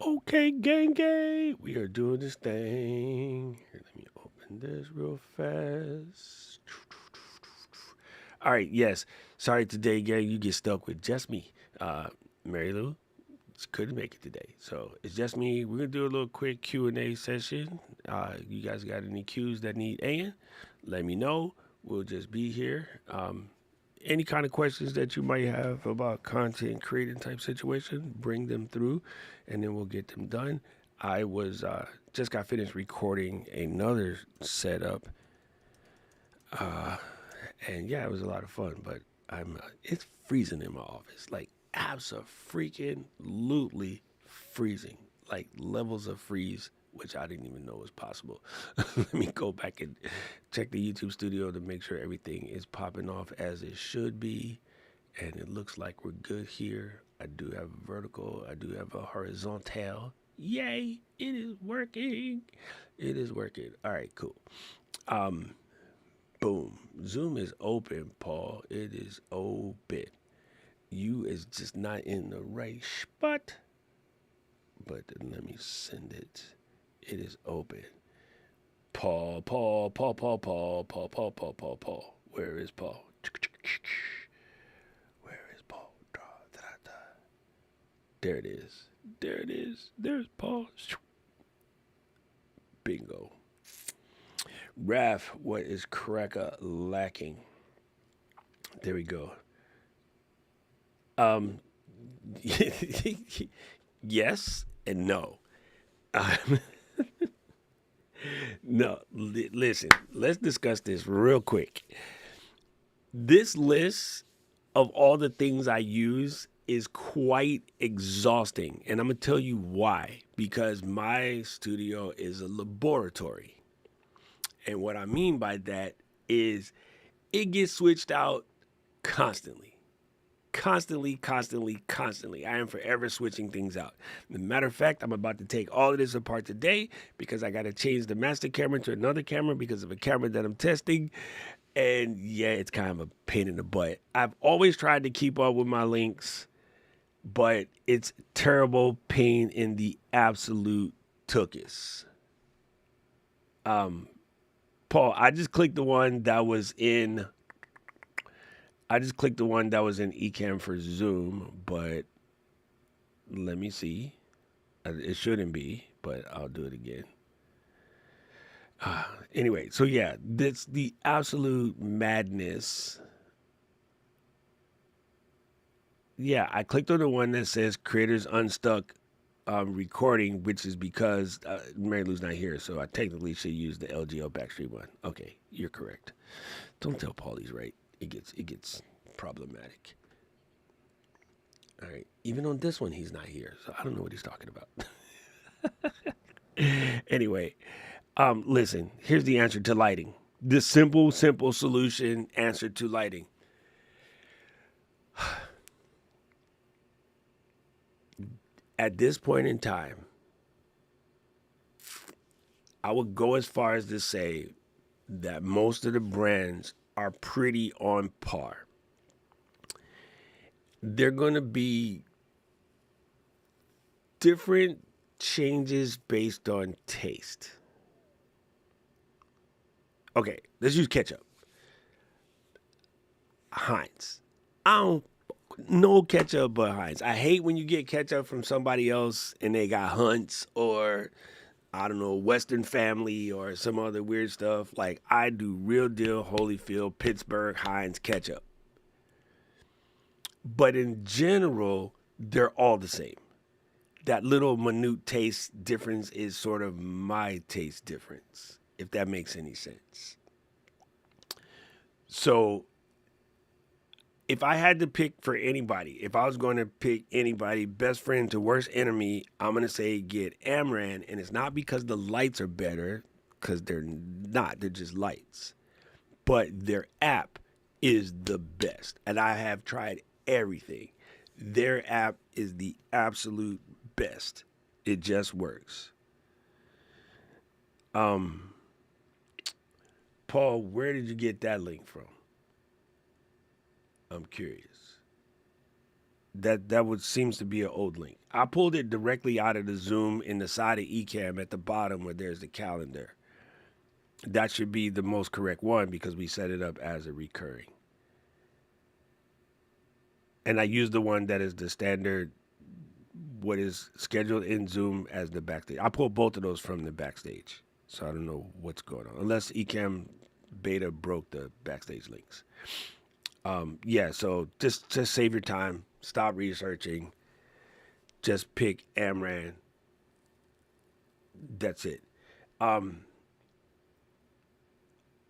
Okay, gang, we are doing this thing. Here, let me open this real fast. All right, yes. Sorry today, gang. You get stuck with just me. Mary Lou couldn't make it today, so it's just me. We're gonna do a little quick Q&A session. You guys got any Q's that need Aing? Let me know. We'll just be here. Any kind of questions that you might have about content creating type situation, bring them through, and then we'll get them done. I was just got finished recording another setup, uh, and yeah, it was a lot of fun. But I'm it's freezing in my office, like absolutely freezing, like levels of freeze, which I didn't even know was possible. Let me go back and check the YouTube studio to make sure everything is popping off as it should be. And it looks like we're good here. I do have a vertical, I do have a horizontal. Yay, it is working. It is working. All right, cool. Um, Boom. Zoom is open, Paul. It is open. You is just not in the right spot. But let me send it. It is open. Paul. Where is Paul? Where is Paul? There it is. There it is. There's Paul. Bingo. Raf, what is cracker lacking? There we go. Um, yes and no. Um, no, listen, let's discuss this real quick. This list of all the things I use is quite exhausting. And I'm going to tell you why. Because my studio is a laboratory. And what I mean by that is it gets switched out constantly. Constantly. I am forever switching things out. As a matter of fact, I'm about to take all of this apart today because I got to change the master camera to another camera because of a camera that I'm testing. And yeah, it's kind of a pain in the butt. I've always tried to keep up with my links, but it's terrible pain in the absolute tuchus. Um, Paul, I just clicked the one that was in Ecamm for Zoom, but let me see. It shouldn't be, but I'll do it again. Anyway, so yeah, that's the absolute madness. Yeah, I clicked on the one that says Creators Unstuck recording, which is because Mary Lou's not here, so I technically should use the LGO backstream one. Okay, you're correct. Don't tell Paul he's right. It gets problematic. All right, even on this one he's not here, so I don't know what he's talking about. Anyway, listen, here's the answer to lighting. The simple solution answer to lighting. At this point in time, I would go as far as to say that most of the brands are pretty on par. They're going to be different changes based on taste. Okay, let's use ketchup. Heinz. I don't no ketchup but Heinz. I hate when you get ketchup from somebody else and they got Hunt's or I don't know, Western Family or some other weird stuff. Like I do real deal Holyfield, Pittsburgh, Heinz ketchup. But in general, they're all the same. That little minute taste difference is sort of my taste difference, if that makes any sense. So if I had to pick for anybody, if I was going to pick anybody, best friend to worst enemy, I'm going to say get Amran. And it's not because the lights are better, because they're not, they're just lights. But their app is the best. And I have tried everything. Their app is the absolute best. It just works. Um, Paul, where did you get that link from? I'm curious. That would seems to be an old link. I pulled it directly out of the Zoom in the side of Ecamm at the bottom where there's the calendar. That should be the most correct one because we set it up as a recurring. And I use the one that is the standard, what is scheduled in Zoom as the backstage. I pulled both of those from the backstage. So I don't know what's going on. Unless Ecamm beta broke the backstage links. Yeah, so just save your time. Stop researching. Just pick Amran. That's it.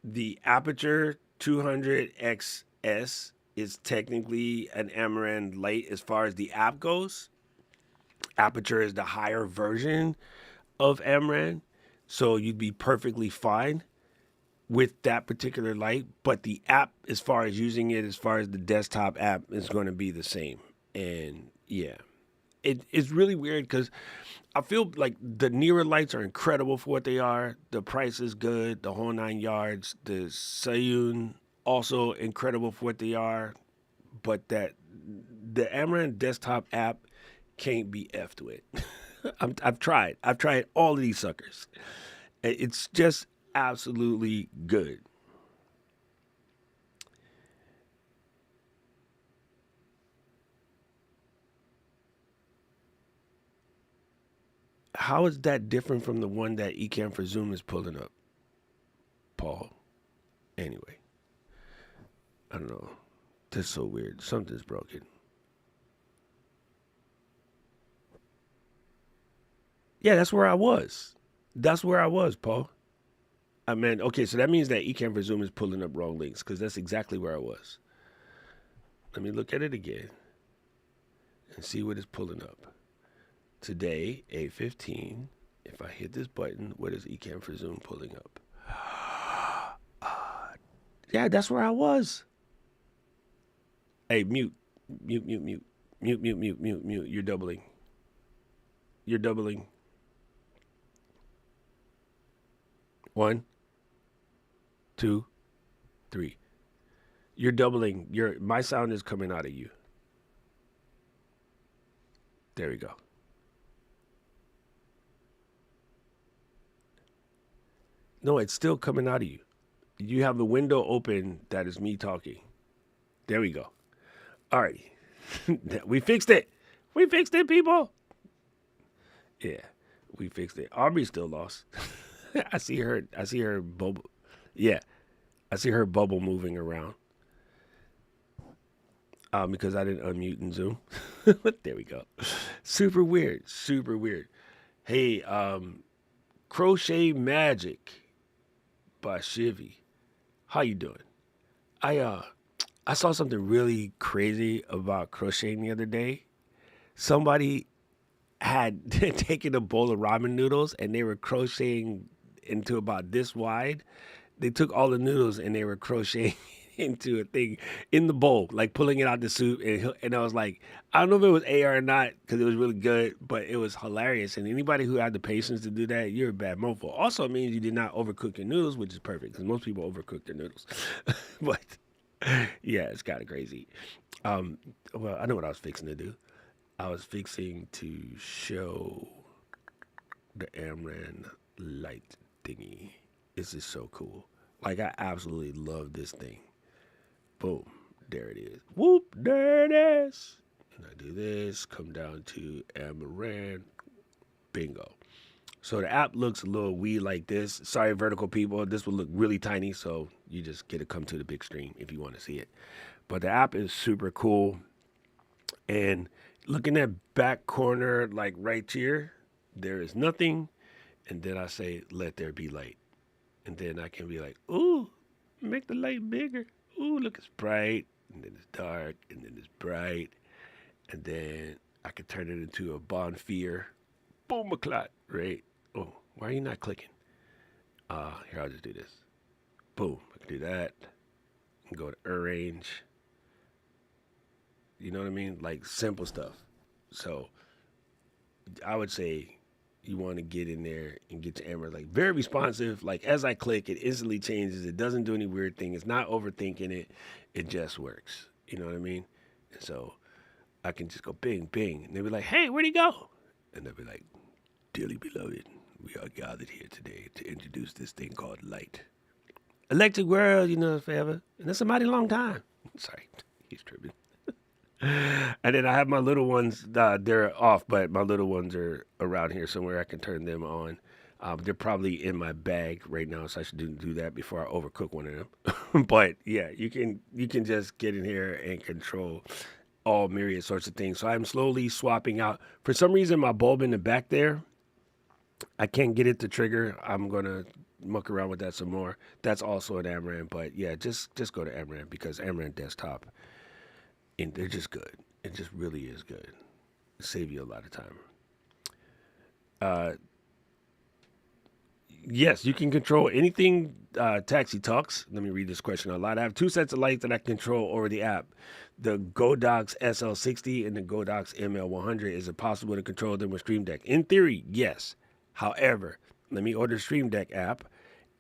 The Aperture 200XS is technically an Amaran Lite as far as the app goes. Aperture is the higher version of Amaran, so you'd be perfectly fine with that particular light. But the app, as far as using it, as far as the desktop app, is going to be the same. And yeah, it's really weird because I feel like the newer lights are incredible for what they are. The price is good, the whole 9 yards. The Sayun also incredible for what they are, but that the Amaran desktop app can't be effed with. I've tried. I've tried all of these suckers. It's just absolutely good. How is that different from the one that Ecamm for Zoom is pulling up, Paul? Anyway, I don't know. That's so weird. Something's broken. Yeah, that's where I was. That's where I was, Paul. I mean, okay, so that means that Ecamm for Zoom is pulling up wrong links because that's exactly where I was. Let me look at it again and see what it's pulling up. Today, 8:15. If I hit this button, what is Ecamm for Zoom pulling up? Yeah, that's where I was. Hey, mute, mute, mute, mute, mute, mute, mute, mute, mute. You're doubling. You're doubling. 1, 2, 3. You're doubling. My sound is coming out of you. There we go. No, it's still coming out of you. You have the window open that is me talking. There we go. All right. We fixed it. We fixed it, people. Yeah, we fixed it. Aubrey's still lost. I see her bubble. Yeah, I see her bubble moving around. Because I didn't unmute in Zoom. There we go. Super weird. Super weird. Hey, Crochet Magic by Shivy. How you doing? I saw something really crazy about crocheting the other day. Somebody had taken a bowl of ramen noodles and they were crocheting into about this wide. They took all the noodles and they were crocheting into a thing in the bowl, like pulling it out the soup. And I was like, I don't know if it was AR or not because it was really good, but it was hilarious. And anybody who had the patience to do that, you're a bad mofo. Also, it means you did not overcook your noodles, which is perfect because most people overcook their noodles. But yeah, it's kind of crazy. Well, I know what I was fixing to do. I was fixing to show the Amran light thingy. This is so cool. Like, I absolutely love this thing. Boom. There it is. Whoop. There it is. And I do this. Come down to Amaran. Bingo. So the app looks a little wee like this. Sorry, vertical people. This will look really tiny, so you just get to come to the big screen if you want to see it. But the app is super cool. And looking at back corner, like right here, there is nothing. And then I say, let there be light. And then I can be like, ooh, make the light bigger. Ooh, look, it's bright. And then it's dark. And then it's bright. And then I can turn it into a bonfire. Boom, a clot, right? Oh, why are you not clicking? Here, I'll just do this. Boom, I can do that. I can go to arrange. You know what I mean? Like simple stuff. So I would say you want to get in there and get your Amber like very responsive. Like as I click, it instantly changes. It doesn't do any weird thing. It's not overthinking it. It just works. You know what I mean? And so I can just go bing, bing. And they'll be like, hey, where'd he go? And they'll be like, dearly beloved, we are gathered here today to introduce this thing called light. Electric world, forever. And that's a mighty long time. Sorry, he's tripping. And then I have my little ones, they're off, but my little ones are around here somewhere. I can turn them on. They're probably in my bag right now, so I should do that before I overcook one of them. But yeah, you can just get in here and control all myriad sorts of things. So I'm slowly swapping out. For some reason, my bulb in the back there, I can't get it to trigger. I'm gonna muck around with that some more. That's also an Amaran, but yeah, just go to Amaran because Amaran desktop, and they're just good. It just really is good. Save you a lot of time. Yes, you can control anything Taxi Talks. Let me read this question out loud. I have two sets of lights that I control over the app. The Godox SL60 and the Godox ML100. Is it possible to control them with Stream Deck? In theory, yes. However, let me order Stream Deck app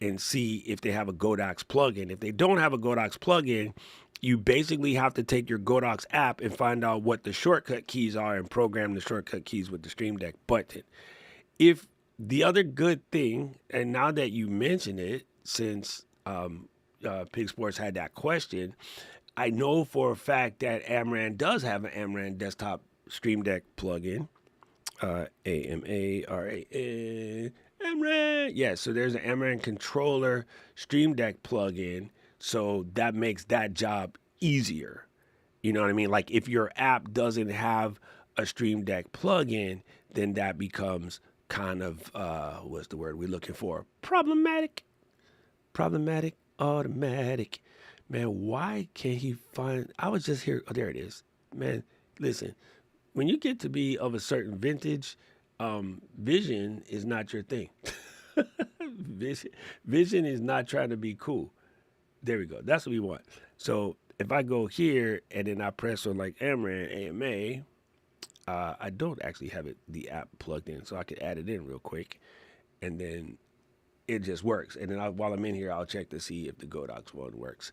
and see if they have a Godox plugin. If they don't have a Godox plugin, you basically have to take your Godox app and find out what the shortcut keys are and program the shortcut keys with the Stream Deck button. If the other good thing, and now that you mention it, since Pig Sports had that question, I know for a fact that Amaran does have an Amaran desktop Stream Deck plugin. AMARAN. Amaran. Yeah, so there's an Amaran controller Stream Deck plugin. So that makes that job easier. You know what I mean? Like if your app doesn't have a Stream Deck plugin, then that becomes kind of, what's the word we're looking for? Problematic, automatic. Man, why can't he find, I was just here, oh, there it is. Man, listen, when you get to be of a certain vintage, vision is not your thing. Vision is not trying to be cool. There we go. That's what we want. So if I go here and then I press on like Amaran AMA, I don't actually have the app plugged in, so I could add it in real quick, and then it just works. And then while I'm in here, I'll check to see if the Godox one works.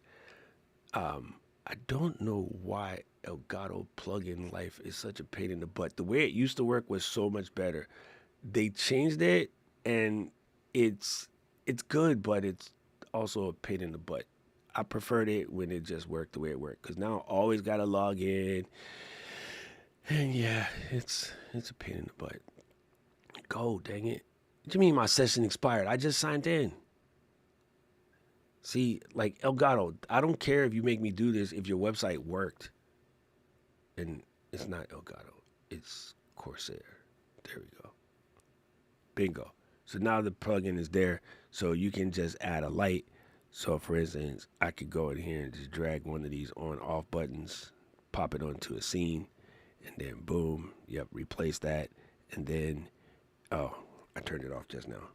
I don't know why Elgato plugin life is such a pain in the butt. The way it used to work was so much better. They changed it, and it's good, but it's also a pain in the butt. I preferred it when it just worked the way it worked, because now I always got to log in. And yeah, it's a pain in the butt. Go, dang it. What do you mean my session expired? I just signed in. See, like Elgato, I don't care if you make me do this if your website worked. And it's not Elgato, it's Corsair. There we go. Bingo. So now the plugin is there, so you can just add a light. So for instance, I could go in here and just drag one of these on-off buttons, pop it onto a scene, and then boom, yep, replace that. And then, oh, I turned it off just now.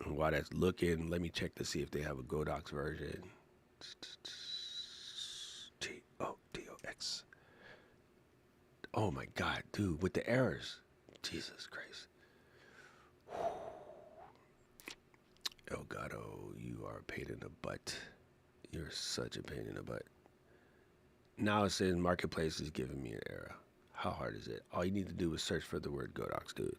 And while that's looking, let me check to see if they have a Godox version. T-O-X. Oh my God, dude, with the errors. Jesus Christ. Elgato, you are a pain in the butt. You're such a pain in the butt. Now it says Marketplace is giving me an error. How hard is it? All you need to do is search for the word Godox, dude.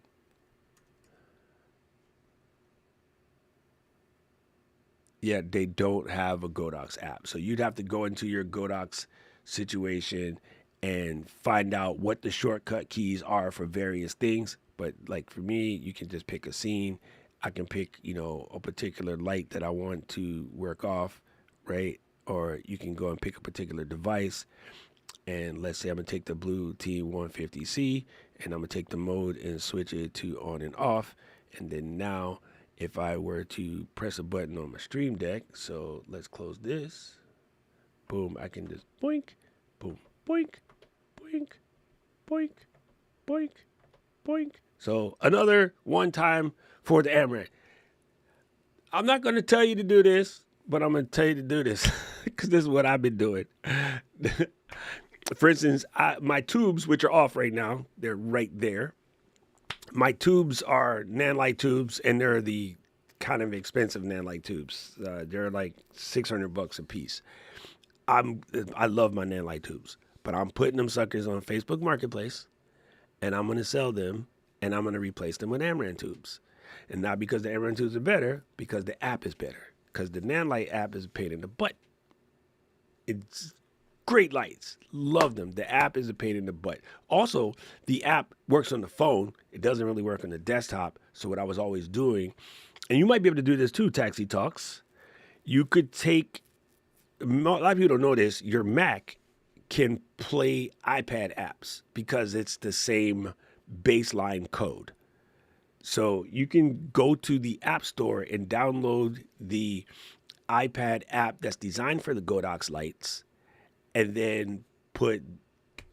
Yeah, they don't have a Godox app. So you'd have to go into your Godox situation and find out what the shortcut keys are for various things. But like for me, you can just pick a scene. I can pick, a particular light that I want to work off, right? Or you can go and pick a particular device. And let's say I'm going to take the blue T150C and I'm going to take the mode and switch it to on and off. And then now, if I were to press a button on my Stream Deck, so let's close this. Boom, I can just boink, boom, boink, boink, boink, boink, boink. So another one time for the Amaran. I'm not going to tell you to do this, but I'm going to tell you to do this because this is what I've been doing. For instance, my tubes, which are off right now, they're right there. My tubes are nanlite tubes, and they're the kind of expensive nanlite tubes. They're like $600 a piece. I love my nanlite tubes, but I'm putting them suckers on Facebook Marketplace, and I'm gonna sell them, and I'm gonna replace them with Amaran tubes, and not because the Amaran tubes are better, because the app is better. Because the nanlite app is a pain in the butt. It's great lights, love them. The app is a pain in the butt. Also, the app works on the phone. It doesn't really work on the desktop. So what I was always doing, and you might be able to do this too, Taxi Talks. You could take, a lot of people don't know this, your Mac can play iPad apps because it's the same baseline code. So you can go to the App Store and download the iPad app that's designed for the Godox lights, and then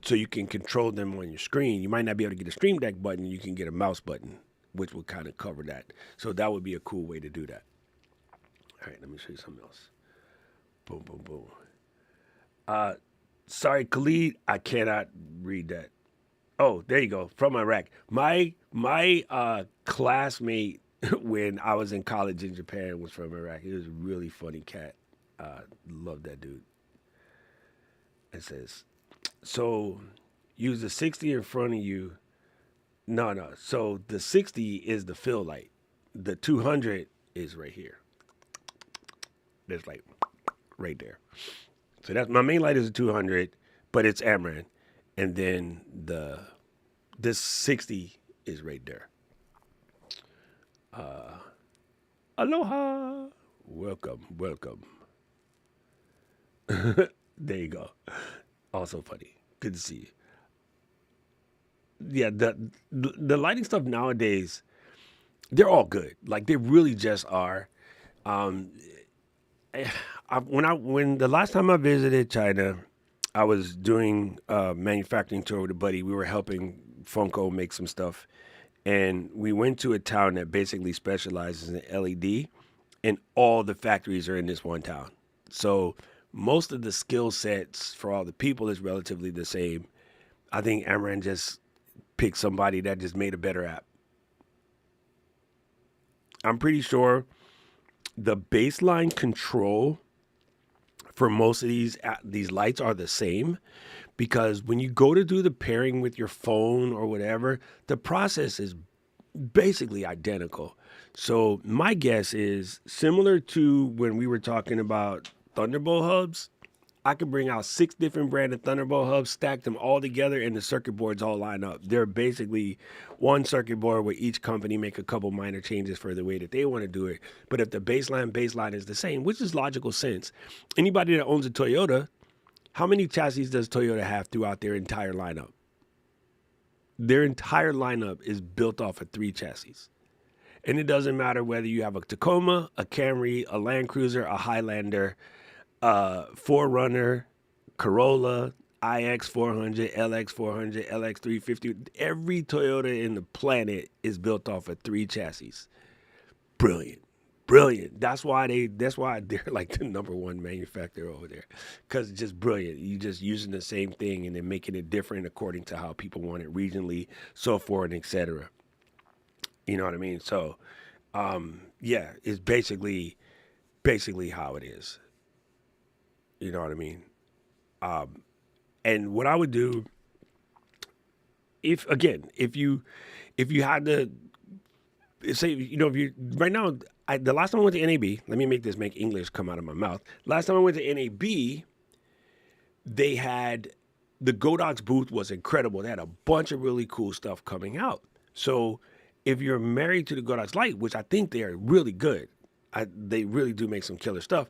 so you can control them on your screen. You might not be able to get a Stream Deck button. You can get a mouse button, which will kind of cover that. So that would be a cool way to do that. All right, let me show you something else. Boom, boom, boom. Sorry, Khalid, I cannot read that. Oh, there you go. From Iraq. My classmate when I was in college in Japan was from Iraq. He was a really funny cat. Love that dude. It says, so use the 60 in front of you. No. So the 60 is the fill light. The 200 is right here. There's like right there. So that's my main light is a 200, but it's Amaran. And then this 60 is right there. Aloha. Welcome. There you go. Also funny. Good to see you. Yeah, the lighting stuff nowadays, they're all good. Like they really just are. When the last time I visited China, I was doing a manufacturing tour with a buddy. We were helping Funko make some stuff, and we went to a town that basically specializes in LED, and all the factories are in this one town. So most of the skill sets for all the people is relatively the same. I think Amaran just picked somebody that just made a better app. I'm pretty sure the baseline control for most of these lights are the same, because when you go to do the pairing with your phone or whatever, the process is basically identical. So my guess is similar to when we were talking about Thunderbolt hubs. I could bring out 6 different brand of Thunderbolt hubs, stack them all together, and the circuit boards all line up. They're basically one circuit board where each company make a couple minor changes for the way that they want to do it. But if the baseline is the same, which is logical sense, anybody that owns a Toyota, how many chassis does Toyota have throughout their entire lineup? Their entire lineup is built off of 3 chassis. And it doesn't matter whether you have a Tacoma, a Camry, a Land Cruiser, a Highlander, 4Runner, Corolla, iX 400, LX 400, LX 350. Every Toyota in the planet is built off of 3 chassis. Brilliant. That's why they're like the number one manufacturer over there, because it's just brilliant. You just using the same thing and then making it different according to how people want it regionally, so forth and etc. You know what I mean? So, yeah, it's basically how it is. You know what I mean? And what I would do, if you had to say, if you right now, the last time I went to NAB, let me make English come out of my mouth. Last time I went to NAB, they had the Godox booth was incredible. They had a bunch of really cool stuff coming out. So if you're married to the Godox Light, which I think they are really good, they really do make some killer stuff.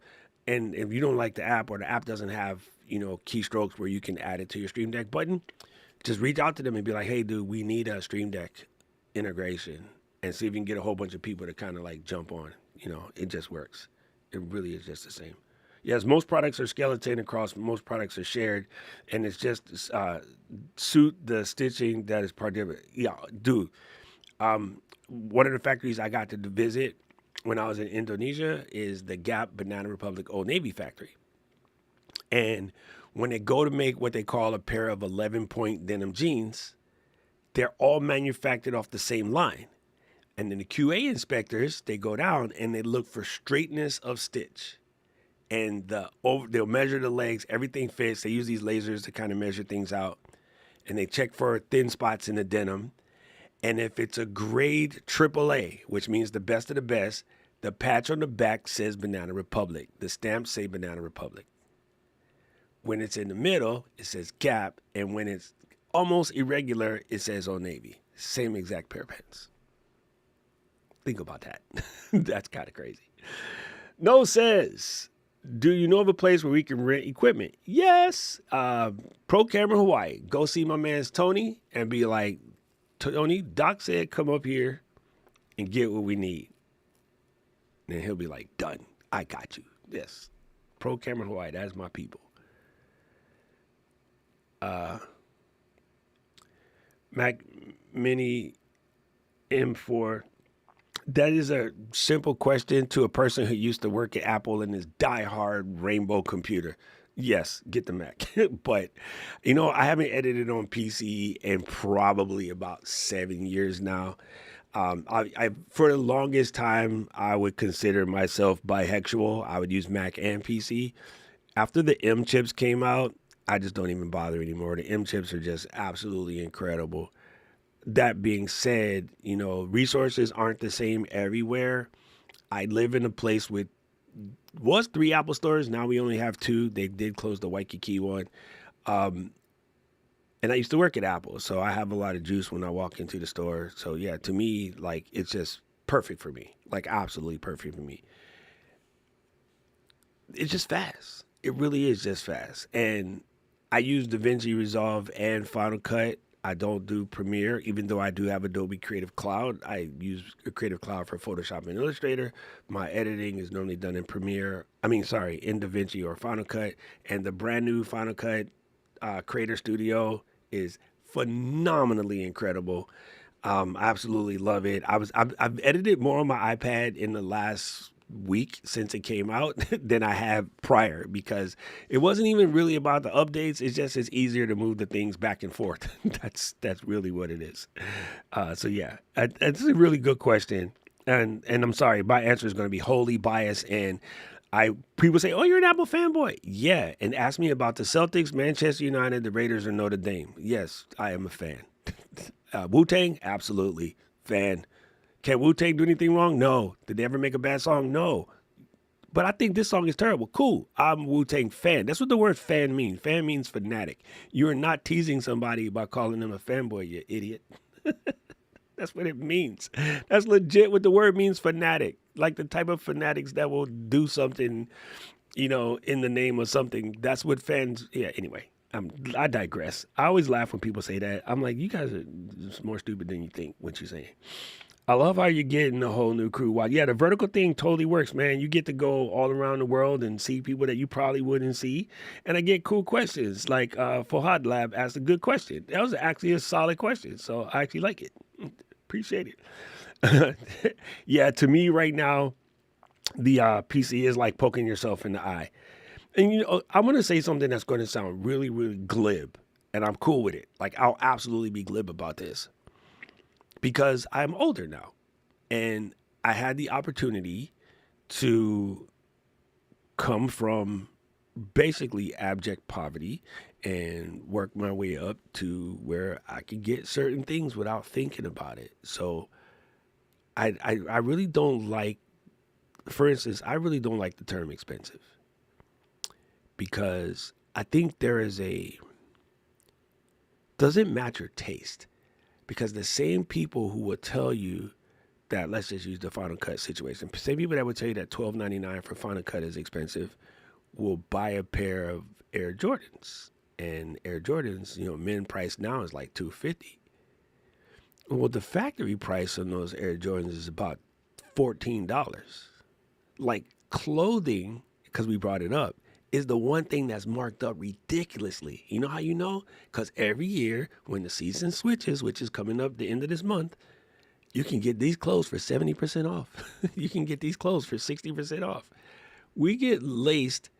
And if you don't like the app, or the app doesn't have, keystrokes where you can add it to your Stream Deck button, just reach out to them and be like, hey, dude, we need a Stream Deck integration, and see if you can get a whole bunch of people to kind of like jump on. It just works. It really is just the same. Yes, most products are skeleton across, most products are shared, and it's just suit the stitching that is part of it. Yeah, dude. One of the factories I got to visit when I was in Indonesia is the Gap Banana Republic Old Navy factory. And when they go to make what they call a pair of 11-point denim jeans, they're all manufactured off the same line. And then the QA inspectors, they go down and they look for straightness of stitch. And they'll measure the legs, everything fits. They use these lasers to kind of measure things out. And they check for thin spots in the denim. And if it's a grade AAA, which means the best of the best, the patch on the back says Banana Republic. The stamps say Banana Republic. When it's in the middle, it says Gap. And when it's almost irregular, it says Old Navy. Same exact pair of pants. Think about that. That's kind of crazy. No says, do you know of a place where we can rent equipment? Yes. Pro Camera Hawaii. Go see my man's Tony and be like, Tony, Doc said come up here and get what we need. And he'll be like, done. I got you. Yes. Pro Camera Hawaii. That's my people. Mac Mini M4. That is a simple question to a person who used to work at Apple and is diehard Rainbow computer. Yes, get the Mac. But, I haven't edited on PC in probably about 7 years now. I for the longest time, I would consider myself bisexual. I would use Mac and PC. After the M chips came out, I just don't even bother anymore. The M chips are just absolutely incredible. That being said, resources aren't the same everywhere. I live in a place with was 3 Apple stores. Now we only have 2. They did close the Waikiki one. And I used to work at Apple, so I have a lot of juice when I walk into the store. So yeah, to me, like, it's just perfect for me. Like, absolutely perfect for me. It's just fast. It really is just fast. And I use DaVinci Resolve and Final Cut. I don't do Premiere, even though I do have Adobe Creative Cloud. I use Creative Cloud for Photoshop and Illustrator. My editing is normally done in in DaVinci or Final Cut. And the brand new Final Cut Creator Studio is phenomenally incredible. I absolutely love it. I've edited more on my iPad in the last week since it came out than I have prior, because it wasn't even really about the updates. It's easier to move the things back and forth. That's really what it is. So yeah, that's a really good question. And I'm sorry, my answer is going to be wholly biased. And people say, oh, you're an Apple fanboy. Yeah. And ask me about the Celtics, Manchester United, the Raiders, or Notre Dame. Yes, I am a fan. Wu-Tang, absolutely. Fan. Can Wu-Tang do anything wrong? No. Did they ever make a bad song? No. But I think this song is terrible. Cool. I'm a Wu-Tang fan. That's what the word fan means. Fan means fanatic. You're not teasing somebody by calling them a fanboy, you idiot. That's what it means. That's legit what the word means, fanatic. Like the type of fanatics that will do something, in the name of something. That's what fans, yeah, anyway. I digress. I always laugh when people say that. I'm like, you guys are more stupid than you think, what you're saying. I love how you're getting a whole new crew. Wow. Yeah, the vertical thing totally works, man. You get to go all around the world and see people that you probably wouldn't see. And I get cool questions. Like Fahad Lab asked a good question. That was actually a solid question. So I actually like it. Appreciate it. Yeah, to me right now, the PC is like poking yourself in the eye. And, I'm going to say something that's going to sound really, really glib. And I'm cool with it. Like, I'll absolutely be glib about this. Because I'm older now, and I had the opportunity to come from basically abject poverty and work my way up to where I could get certain things without thinking about it. So I really don't like, for instance, I really don't like the term expensive, because I think doesn't match your taste. Because the same people who will tell you that, let's just use the Final Cut situation, same people that would tell you that $12.99 for Final Cut is expensive will buy a pair of Air Jordans. And Air Jordans, men price now is like $250. Well, the factory price on those Air Jordans is about $14. Like, clothing, because we brought it up, is the one thing that's marked up ridiculously. You know how you know? Because every year when the season switches, which is coming up the end of this month, you can get these clothes for 70% off. You can get these clothes for 60% off. We get laced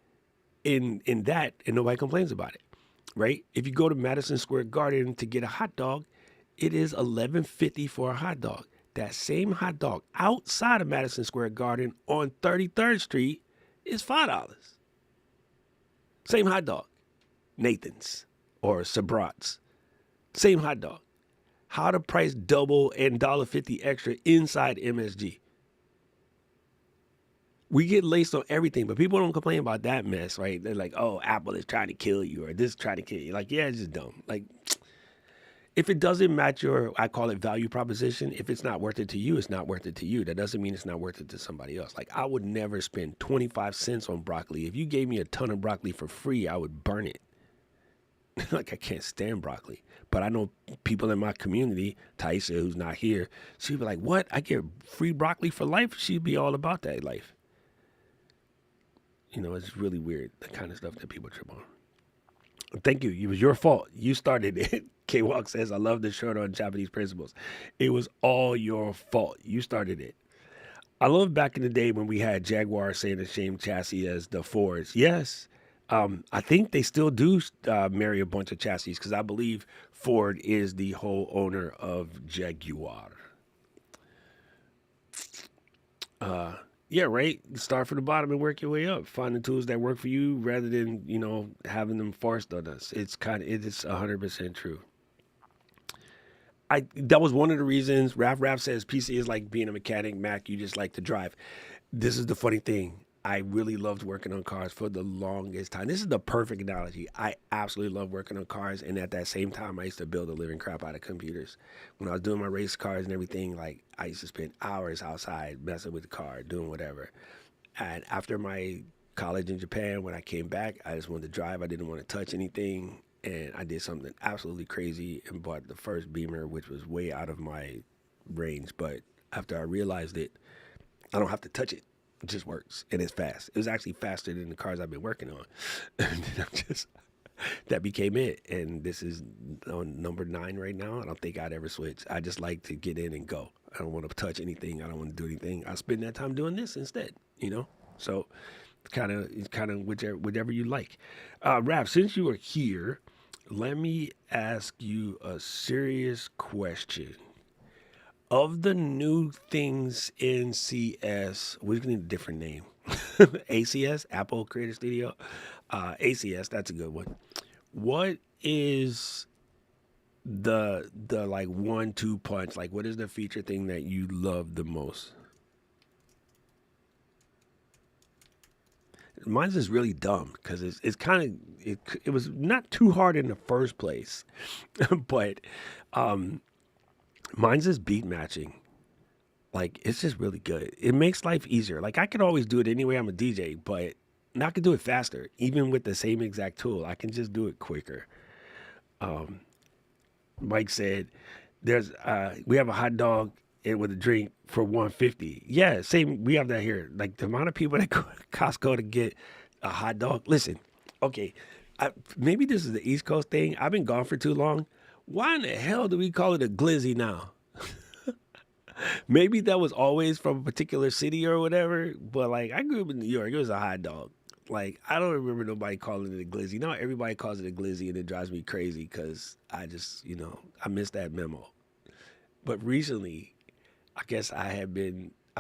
in that, and nobody complains about it, right? If you go to Madison Square Garden to get a hot dog, it is $11.50 for a hot dog. That same hot dog outside of Madison Square Garden on 33rd Street is $5. Same hot dog, Nathan's or Sabrat's. Same hot dog. How the price double and $1.50 extra inside MSG. We get laced on everything, but people don't complain about that mess, right? They're like, oh, Apple is trying to kill you or this is trying to kill you. Like, yeah, it's just dumb. Like, if it doesn't match your, I call it value proposition, if it's not worth it to you, it's not worth it to you. That doesn't mean it's not worth it to somebody else. Like, I would never spend 25 cents on broccoli. If you gave me a ton of broccoli for free, I would burn it. Like, I can't stand broccoli. But I know people in my community, Taisha, who's not here, she'd be like, what? I get free broccoli for life? She'd be all about that life. You know, it's really weird, the kind of stuff that people trip on. Thank you. It was your fault. You started it. K-Walk says, I love the shirt on Japanese principles. It was all your fault. You started it. I love back in the day when we had Jaguar saying the same chassis as the Fords. Yes. I think they still do marry a bunch of chassis because I believe Ford is the whole owner of Jaguar. Yeah, right. Start from the bottom and work your way up. Find the tools that work for you rather than, you know, having them forced on us. It's 100% true. That was one of the reasons Raf says PC is like being a mechanic, Mac, you just like to drive. This is the funny thing. I really loved working on cars for the longest time. This is the perfect analogy. I absolutely love working on cars, and at that same time, I used to build a living crap out of computers. When I was doing my race cars and everything, like I used to spend hours outside messing with the car, doing whatever. And after my college in Japan, when I came back, I just wanted to drive. I didn't want to touch anything, and I did something absolutely crazy and bought the first Beamer, which was way out of my range. But after I realized it, I don't have to touch it. It just works, and it's fast. It was actually faster than the cars I've been working on. And that became it. And this is on number 9 right now. I don't think I'd ever switch. I just like to get in and go. I don't want to touch anything. I don't want to do anything. I spend that time doing this instead, you know? So it's kind of whichever you like. Raph, since you are here, let me ask you a serious question. Of the new things in CS, we're going to need a different name. ACS, Apple Creator Studio. ACS, that's a good one. What is the like 1-2 punch? Like, what is the feature thing that you love the most? Mine's is really dumb because it's kind of it was not too hard in the first place, but mine's is beat matching. Like, it's just really good. It makes life easier. Like, I could always do it anyway. I'm a DJ, but now I can do it faster. Even with the same exact tool, I can just do it quicker. Mike said, "There's we have a hot dog and with a drink for 150." Yeah, same. We have that here. Like, the amount of people that go to Costco to get a hot dog. Listen, okay, maybe this is the East Coast thing. I've been gone for too long. Why in the hell do we call it a glizzy now? Maybe that was always from a particular city or whatever, but like I grew up in New York, it was a hot dog. Like, I don't remember nobody calling it a glizzy. Now everybody calls it a glizzy, and it drives me crazy because I just, I missed that memo. But recently, I guess I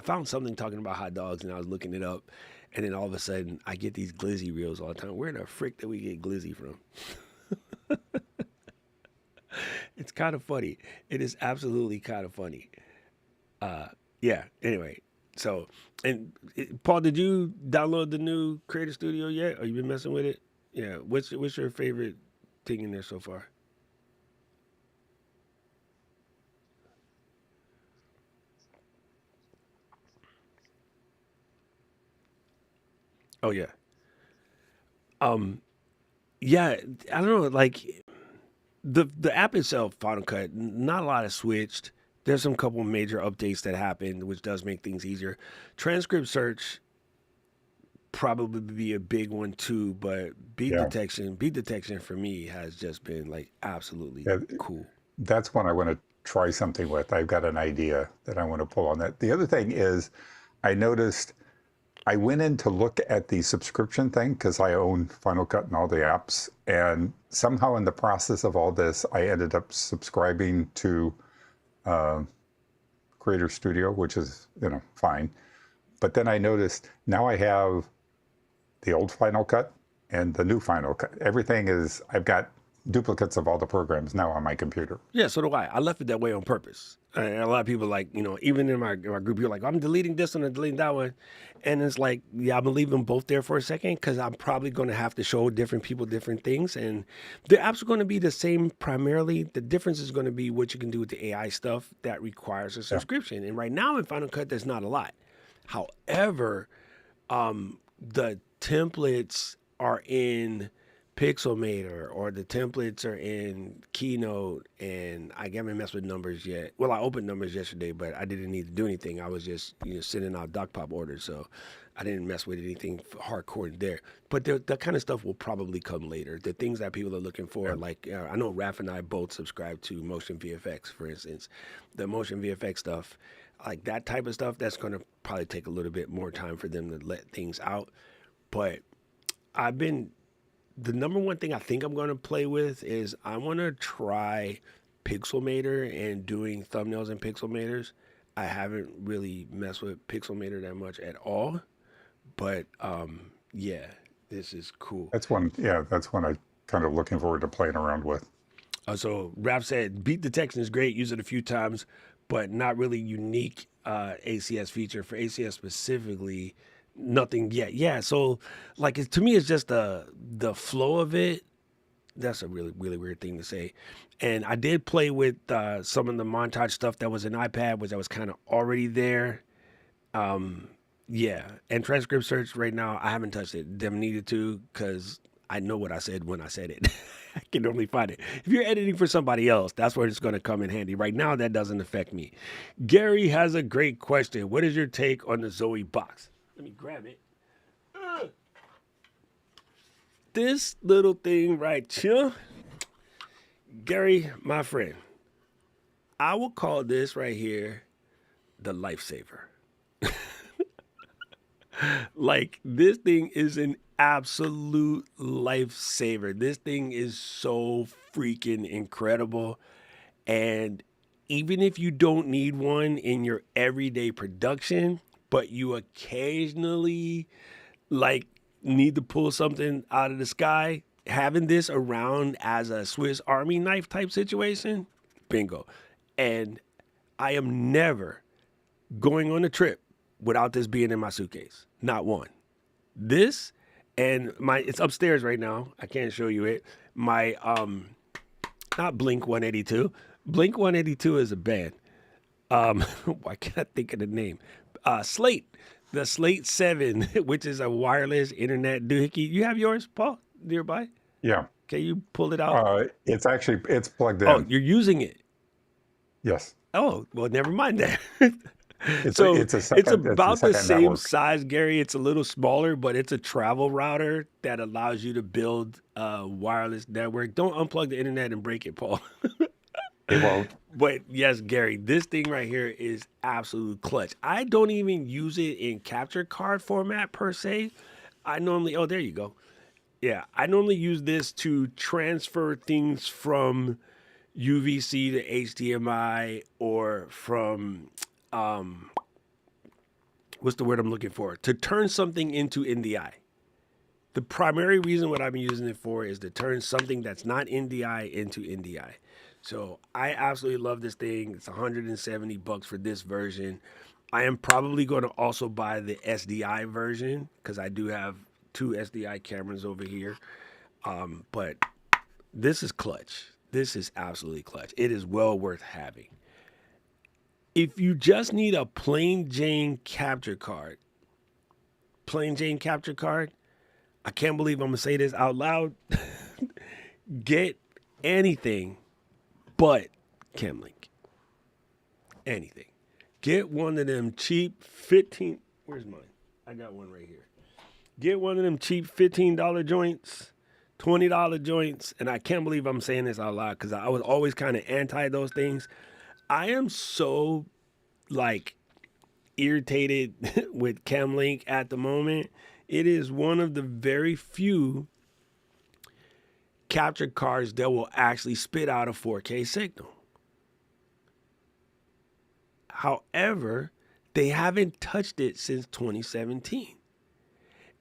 found something talking about hot dogs, and I was looking it up, and then all of a sudden I get these glizzy reels all the time. Where the frick did we get glizzy from? It's kind of funny. It is absolutely kind of funny. Yeah. Anyway, so Paul, did you download the new Creator Studio yet? Or you been messing with it? Yeah. What's your favorite thing in there so far? Oh yeah. Um. Yeah. I don't know. Like the app itself, Final Cut, not a lot has switched. There's some couple major updates that happened, which does make things easier. Transcript search probably be a big one too, but Yeah, beat detection for me has just been like absolutely yeah, cool. that's one I want to try something with. I've got an idea that I want to pull on that. The other thing is, I noticed I went in to look at the subscription thing because I own Final Cut and all the apps, and somehow in the process of all this, I ended up subscribing to Creator Studio, which is, fine. But then I noticed now I have the old Final Cut and the new Final Cut. I've got duplicates of all the programs now on my computer. Yeah, so do I. I left it that way on purpose. And a lot of people even in my group, you're like, I'm deleting this one and deleting that one. And it's like, yeah, I'm gonna leave them both there for a second because I'm probably going to have to show different people different things. And the apps are going to be the same primarily. The difference is going to be what you can do with the AI stuff that requires a Yeah, subscription. And right now in Final Cut, there's not a lot. However, the templates are in Pixelmator or the templates are in Keynote, and I haven't messed with numbers yet. Well, I opened numbers yesterday, but I didn't need to do anything. I was just sending out doc pop orders, so I didn't mess with anything hardcore there. But that kind of stuff will probably come later. The things that people are looking for, yeah. like I know Raph and I both subscribe to Motion VFX, for instance. The Motion VFX stuff, like that type of stuff, that's going to probably take a little bit more time for them to let things out. But I've been the number one thing I think I'm going to play with is I want to try Pixelmator and doing thumbnails in Pixelmators. I haven't really messed with Pixelmator that much at all, but yeah, this is cool. That's one. Yeah, that's one I kind of looking forward to playing around with. So Rap said beat detection is great, use it a few times, but not really unique ACS feature for ACS specifically. Nothing yet. Yeah. So like to me, it's just the flow of it. That's a really, really weird thing to say. And I did play with some of the montage stuff that was in iPad, which I was kind of already there. Yeah. And transcript search right now, I haven't touched it. Them needed to because I know what I said when I said it. I can only find it. If you're editing for somebody else, that's where it's going to come in handy. Right now, that doesn't affect me. Gary has a great question. What is your take on the Zoe box? Let me grab it. This little thing right here, Gary, my friend, I will call this right here the lifesaver. Like, this thing is an absolute lifesaver. This thing is so freaking incredible. And even if you don't need one in your everyday production, but you occasionally like need to pull something out of the sky, having this around as a Swiss Army knife type situation, bingo. And I am never going on a trip without this being in my suitcase. Not one. This and it's upstairs right now. I can't show you it. My not Blink 182. Blink 182 is a band. Why can't I think of the name? Slate. The Slate 7, which is a wireless internet doohickey. You have yours, Paul, nearby? Yeah. Can you pull it out? It's plugged Oh, in. you're using it. Yes. Oh, well, never mind that. It's a, So it's a it's second it's a about the second same network. size, Gary. It's a little smaller, but it's a travel router that allows you to build a wireless network. Don't unplug the internet and break it, Paul. It won't. But yes, Gary, this thing right here is absolute clutch. I don't even use it in capture card format per se. I normally, oh, there you go. Yeah, I normally use this to transfer things from UVC to HDMI or from, what's the word I'm looking for? To turn something into NDI. The primary reason what I've been using it for is to turn something that's not NDI into NDI. So I absolutely love this thing. It's $170 for this version. I am probably going to also buy the SDI version because I do have two SDI cameras over here. But this is clutch. This is absolutely clutch. It is well worth having. If you just need a plain Jane capture card, I can't believe I'm going to say this out loud. Get anything but Camlink. Anything. Get one of them cheap 15. Where's mine? I got one right here. Get one of them cheap $15 joints, $20 joints. And I can't believe I'm saying this out loud because I was always kind of anti those things. I am so like irritated with Camlink at the moment. It is one of the very few capture cards that will actually spit out a 4K signal. However, they haven't touched it since 2017.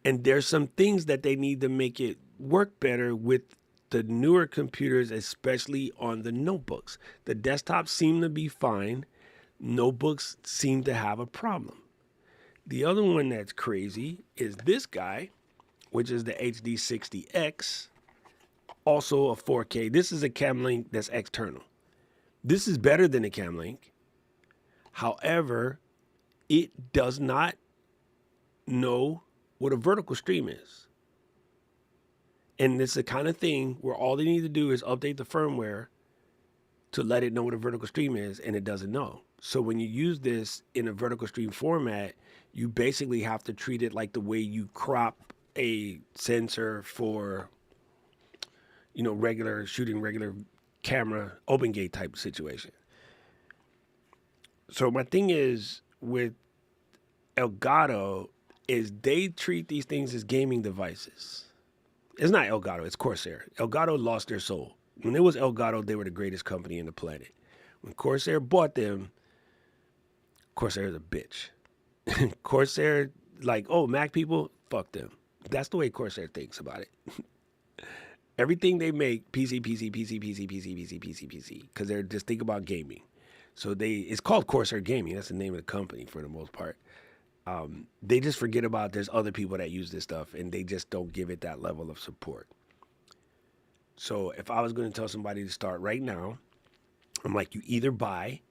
And there's some things that they need to make it work better with the newer computers, especially on the notebooks. The desktops seem to be fine. Notebooks seem to have a problem. The other one that's crazy is this guy, which is the HD60X, also a 4K. This is a cam link that's external. This is better than a cam link. However, it does not know what a vertical stream is. And it's the kind of thing where all they need to do is update the firmware to let it know what a vertical stream is, and it doesn't know. So when you use this in a vertical stream format, you basically have to treat it like the way you crop a sensor for, regular camera, open gate type situation. So my thing is with Elgato is they treat these things as gaming devices. It's not Elgato, it's Corsair. Elgato lost their soul. When it was Elgato, they were the greatest company in the planet. When Corsair bought them, Corsair is a bitch. Corsair, like, oh, Mac people, fuck them. That's the way Corsair thinks about it. Everything they make, PC, because they're just think about gaming. So it's called Corsair Gaming. That's the name of the company for the most part. They just forget about there's other people that use this stuff, and they just don't give it that level of support. So if I was going to tell somebody to start right now, I'm like, you either buy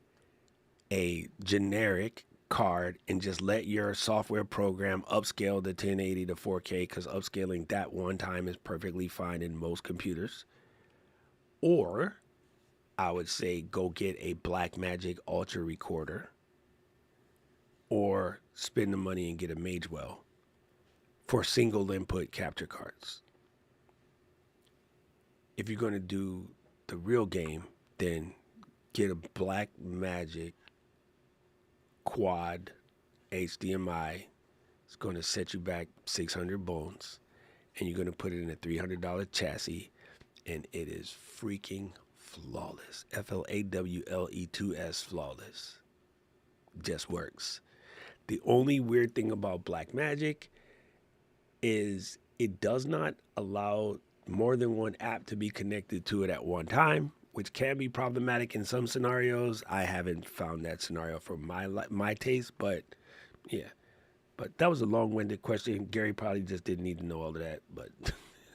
a generic card and just let your software program upscale the 1080 to 4K, because upscaling that one time is perfectly fine in most computers. Or I would say go get a Blackmagic Ultra recorder, or spend the money and get a Magewell for single input capture cards. If you're going to do the real game, then get a Blackmagic quad HDMI. It's going to set you back 600 bones, and you're going to put it in a $300 chassis, and it is freaking flawless. FLAWLE2S flawless. Just works. The only weird thing about Blackmagic is it does not allow more than one app to be connected to it at one time, which can be problematic in some scenarios. I haven't found that scenario for my taste, but yeah. But that was a long-winded question. Gary probably just didn't need to know all of that, but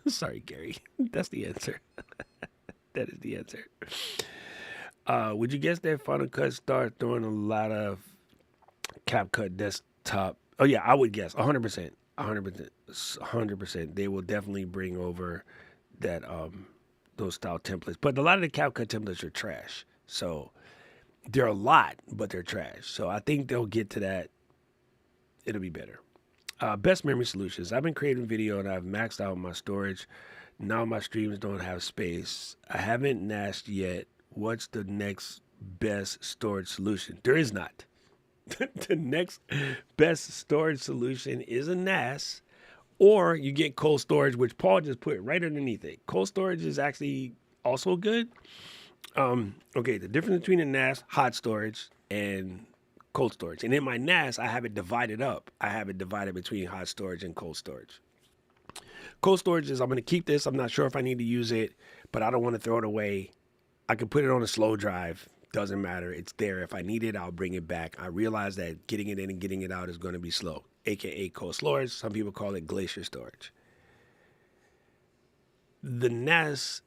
sorry, Gary. That's the answer. That is the answer. Would you guess that Final Cut starts throwing a lot of CapCut desktop? Oh yeah, I would guess 100%. 100%. They will definitely bring over that those style templates. But a lot of the CapCut templates are trash. So they're a lot, but they're trash. So I think they'll get to that. It'll be better. Best memory solutions. I've been creating video and I've maxed out my storage. Now my streams don't have space. I haven't NASed yet. What's the next best storage solution? There is not. The next best storage solution is a NAS, or you get cold storage, which Paul just put right underneath it. Cold storage is actually also good. Okay, the difference between a NAS, hot storage, and cold storage. And in my NAS, I have it divided up. I have it divided between hot storage and cold storage. Cold storage is I'm going to keep this. I'm not sure if I need to use it, but I don't want to throw it away. I can put it on a slow drive. Doesn't matter. It's there. If I need it, I'll bring it back. I realize that getting it in and getting it out is going to be slow, aka cold storage. Some people call it glacier storage. The NAS,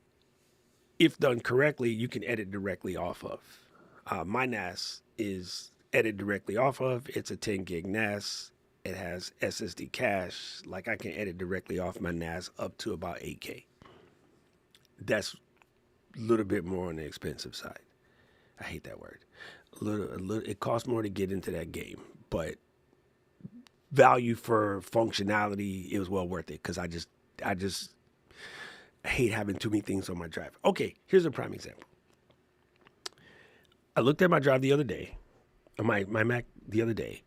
if done correctly, you can edit directly off of. My NAS is edit directly off of. It's a 10 gig NAS. It has SSD cache. Like I can edit directly off my NAS up to about 8K. That's a little bit more on the expensive side. I hate that word. A little. It costs more to get into that game, but value for functionality, it was well worth it because I just hate having too many things on my drive. Okay, here's a prime example. I looked at my drive the other day, my Mac the other day,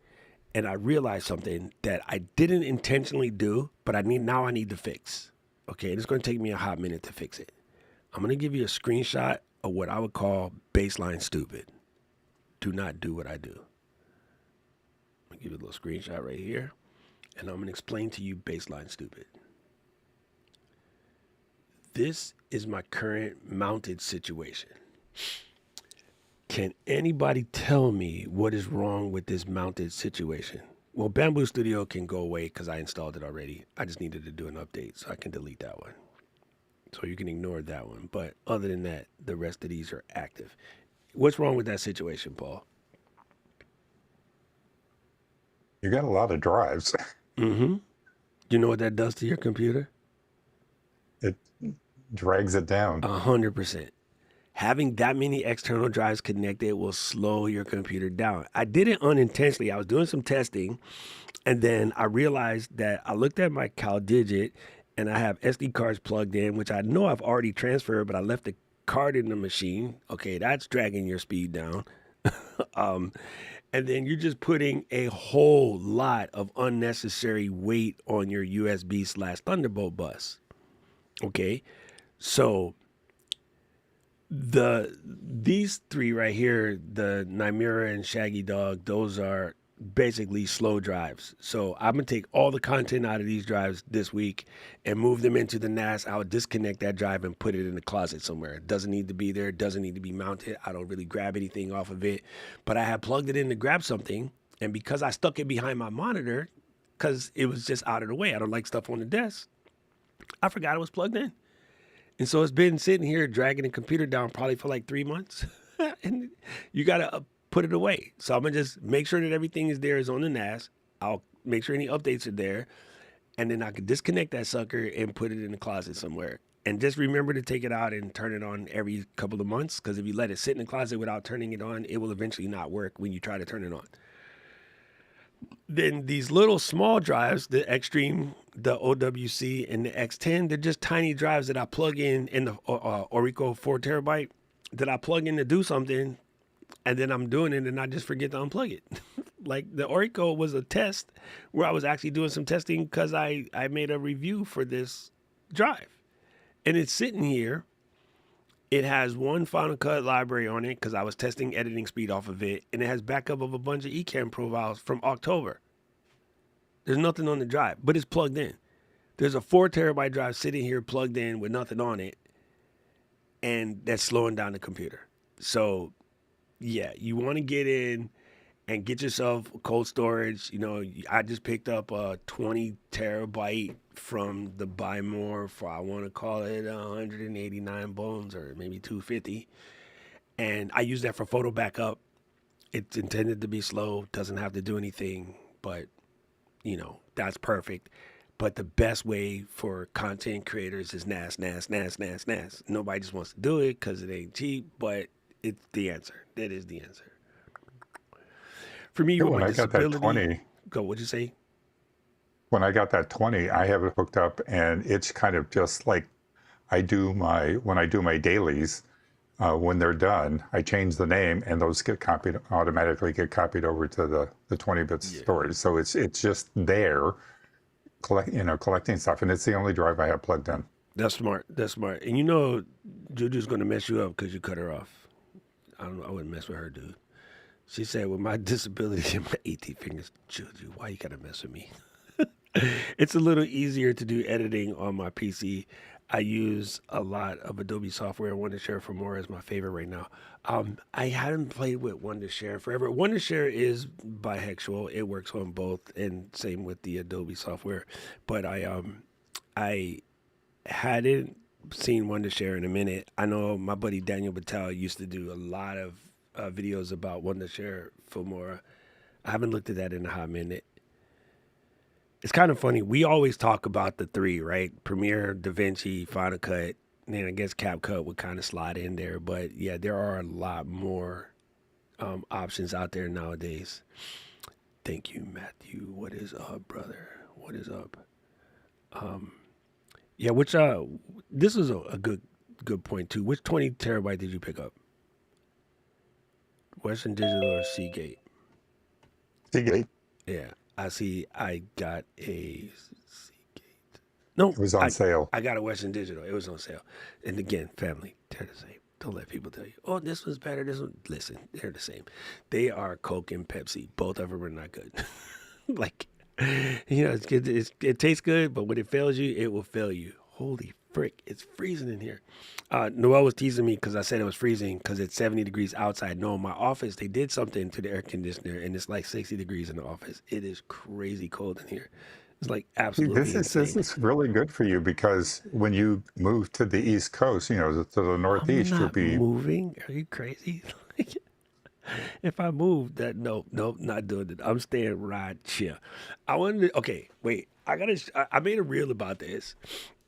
and I realized something that I didn't intentionally do, but I need to fix. Okay, and it's going to take me a hot minute to fix it. I'm going to give you a screenshot of what I would call baseline stupid. do not do what I do. I'm gonna give you a little screenshot right here, and I'm gonna explain to you baseline stupid. This is my current mounted situation. Can anybody tell me what is wrong with this mounted situation? Well, Bamboo Studio can go away because I installed it already. I just needed to do an update, so I can delete that one. So you can ignore that one. But other than that, the rest of these are active. What's wrong with that situation, Paul? You got a lot of drives. Mm-hmm. You know what that does to your computer? It drags it down. 100%. Having that many external drives connected will slow your computer down. I did it unintentionally. I was doing some testing, and then I realized that I looked at my CalDigit, and I have SD cards plugged in, which I know I've already transferred, but I left the card in the machine. Okay, that's dragging your speed down. And then you're just putting a whole lot of unnecessary weight on your USB/Thunderbolt bus. Okay, so these three right here, the Nymera and Shaggy Dog, those are basically slow drives. So I'm gonna take all the content out of these drives this week and move them into the NAS. I'll disconnect that drive and put it in the closet somewhere. It doesn't need to be there, it doesn't need to be mounted. I don't really grab anything off of it. But I had plugged it in to grab something, and because I stuck it behind my monitor, because it was just out of the way. I don't like stuff on the desk. I forgot it was plugged in. And so it's been sitting here dragging the computer down probably for like 3 months. And you got to put it away. So I'm going to just make sure that everything is there, is on the NAS. I'll make sure any updates are there. And then I can disconnect that sucker and put it in the closet somewhere. And just remember to take it out and turn it on every couple of months. Because if you let it sit in the closet without turning it on, it will eventually not work when you try to turn it on. Then these little small drives, the Extreme, the OWC, and the X10, they're just tiny drives that I plug in the Orico 4 terabyte that I plug in to do something, and then I'm doing it and I just forget to unplug it. Like the Orico was a test where I was actually doing some testing because I made a review for this drive. And it's sitting here. It has one Final Cut library on it because I was testing editing speed off of it, and it has backup of a bunch of Ecamm profiles from October. There's nothing on the drive, but it's plugged in. There's a 4 terabyte drive sitting here plugged in with nothing on it, and that's slowing down the computer. So, yeah, you want to get in and get yourself cold storage. You know, I just picked up a 20 terabyte from the Buy More for, I want to call it 189 bones or maybe 250. And I use that for photo backup. It's intended to be slow, doesn't have to do anything, but you know, that's perfect. But the best way for content creators is NAS, NAS, NAS, NAS, NAS. Nobody just wants to do it because it ain't cheap, but it's the answer. That is the answer. For me, Yeah, with when my I got that disability, 20, go, what'd you say? when I got that 20, I have it hooked up, and it's kind of just like when I do my dailies, when they're done, I change the name, and those automatically get copied over to the 20-bit Yeah, storage. So it's just there, collecting stuff, and it's the only drive I have plugged in. that's smart. That's smart. And you know, Juju's gonna mess you up because you cut her off. I don't know. I wouldn't mess with her, dude. She said, with my disability and my 18 fingers, Juju, why you gotta mess with me? It's a little easier to do editing on my PC. I use a lot of Adobe software. Wondershare for More is my favorite right now. I hadn't played with Wondershare forever. Wondershare is bihexual. It works on both, and same with the Adobe software. But I hadn't seen Wondershare in a minute. I know my buddy Daniel Battelle used to do a lot of videos about Wondershare for More. I haven't looked at that in a hot minute. It's kind of funny. We always talk about the three, right? Premiere, DaVinci, Final Cut, and then I guess CapCut would kind of slide in there. But yeah, there are a lot more options out there nowadays. Thank you, Matthew. What is up, brother? What is up? Yeah, which this is a good point too. Which 20 terabyte did you pick up? Western Digital or Seagate? Seagate. Yeah, I see. I got a Seagate. No, It was on sale. I got a Western Digital. It was on sale. And again, family, they're the same. Don't let people tell you, oh, this one's better. This one, listen, they're the same. They are Coke and Pepsi. Both of them are not good. Like, it's good. It tastes good, but when it fails you, it will fail you. Holy frick, it's freezing in here. Noel was teasing me because I said it was freezing because it's 70 degrees outside. No, in my office, they did something to the air conditioner and it's like 60 degrees in the office. It is crazy cold in here. It's like See, absolutely this insane. is really good for you because when you move to the East Coast, to the I'm Northeast, you'll not be. moving. Are you crazy? If I move, that no, not doing it. I'm staying right here. I wanted to. Okay, wait. I made a reel about this,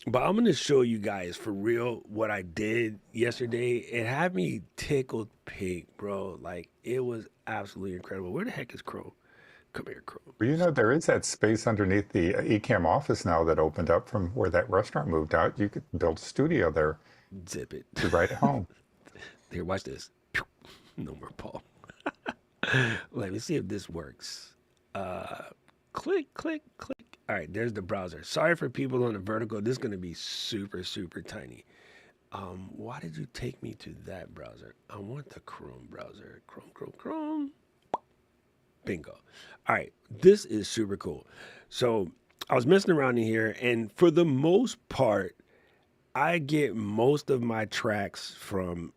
but I'm gonna show you guys for real what I did yesterday. It had me tickled pink, bro. Like it was absolutely incredible. Where the heck is Crow? Come here, Crow. Well, there is that space underneath the Ecamm office now that opened up from where that restaurant moved out. You could build a studio there. Zip it. Be right at home. Here, watch this. No more Paul. Let me see if this works. Click, click, click. All right, there's the browser. Sorry for people on the vertical. This is going to be super, super tiny. Why did you take me to that browser? I want the Chrome browser. Chrome, Chrome, Chrome. Bingo. All right, this is super cool. So I was messing around in here, and for the most part, I get most of my tracks from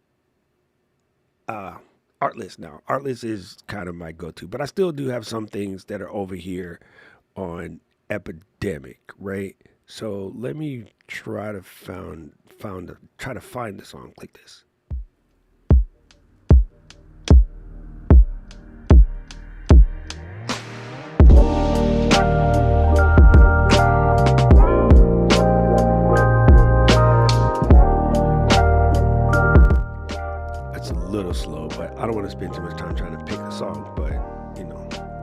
Artlist now. Artlist is kind of my go-to, but I still do have some things that are over here on Epidemic, right? So let me try to try to find the song. Click this. That's a little slow, but I don't want to spend too much time trying to pick a song, but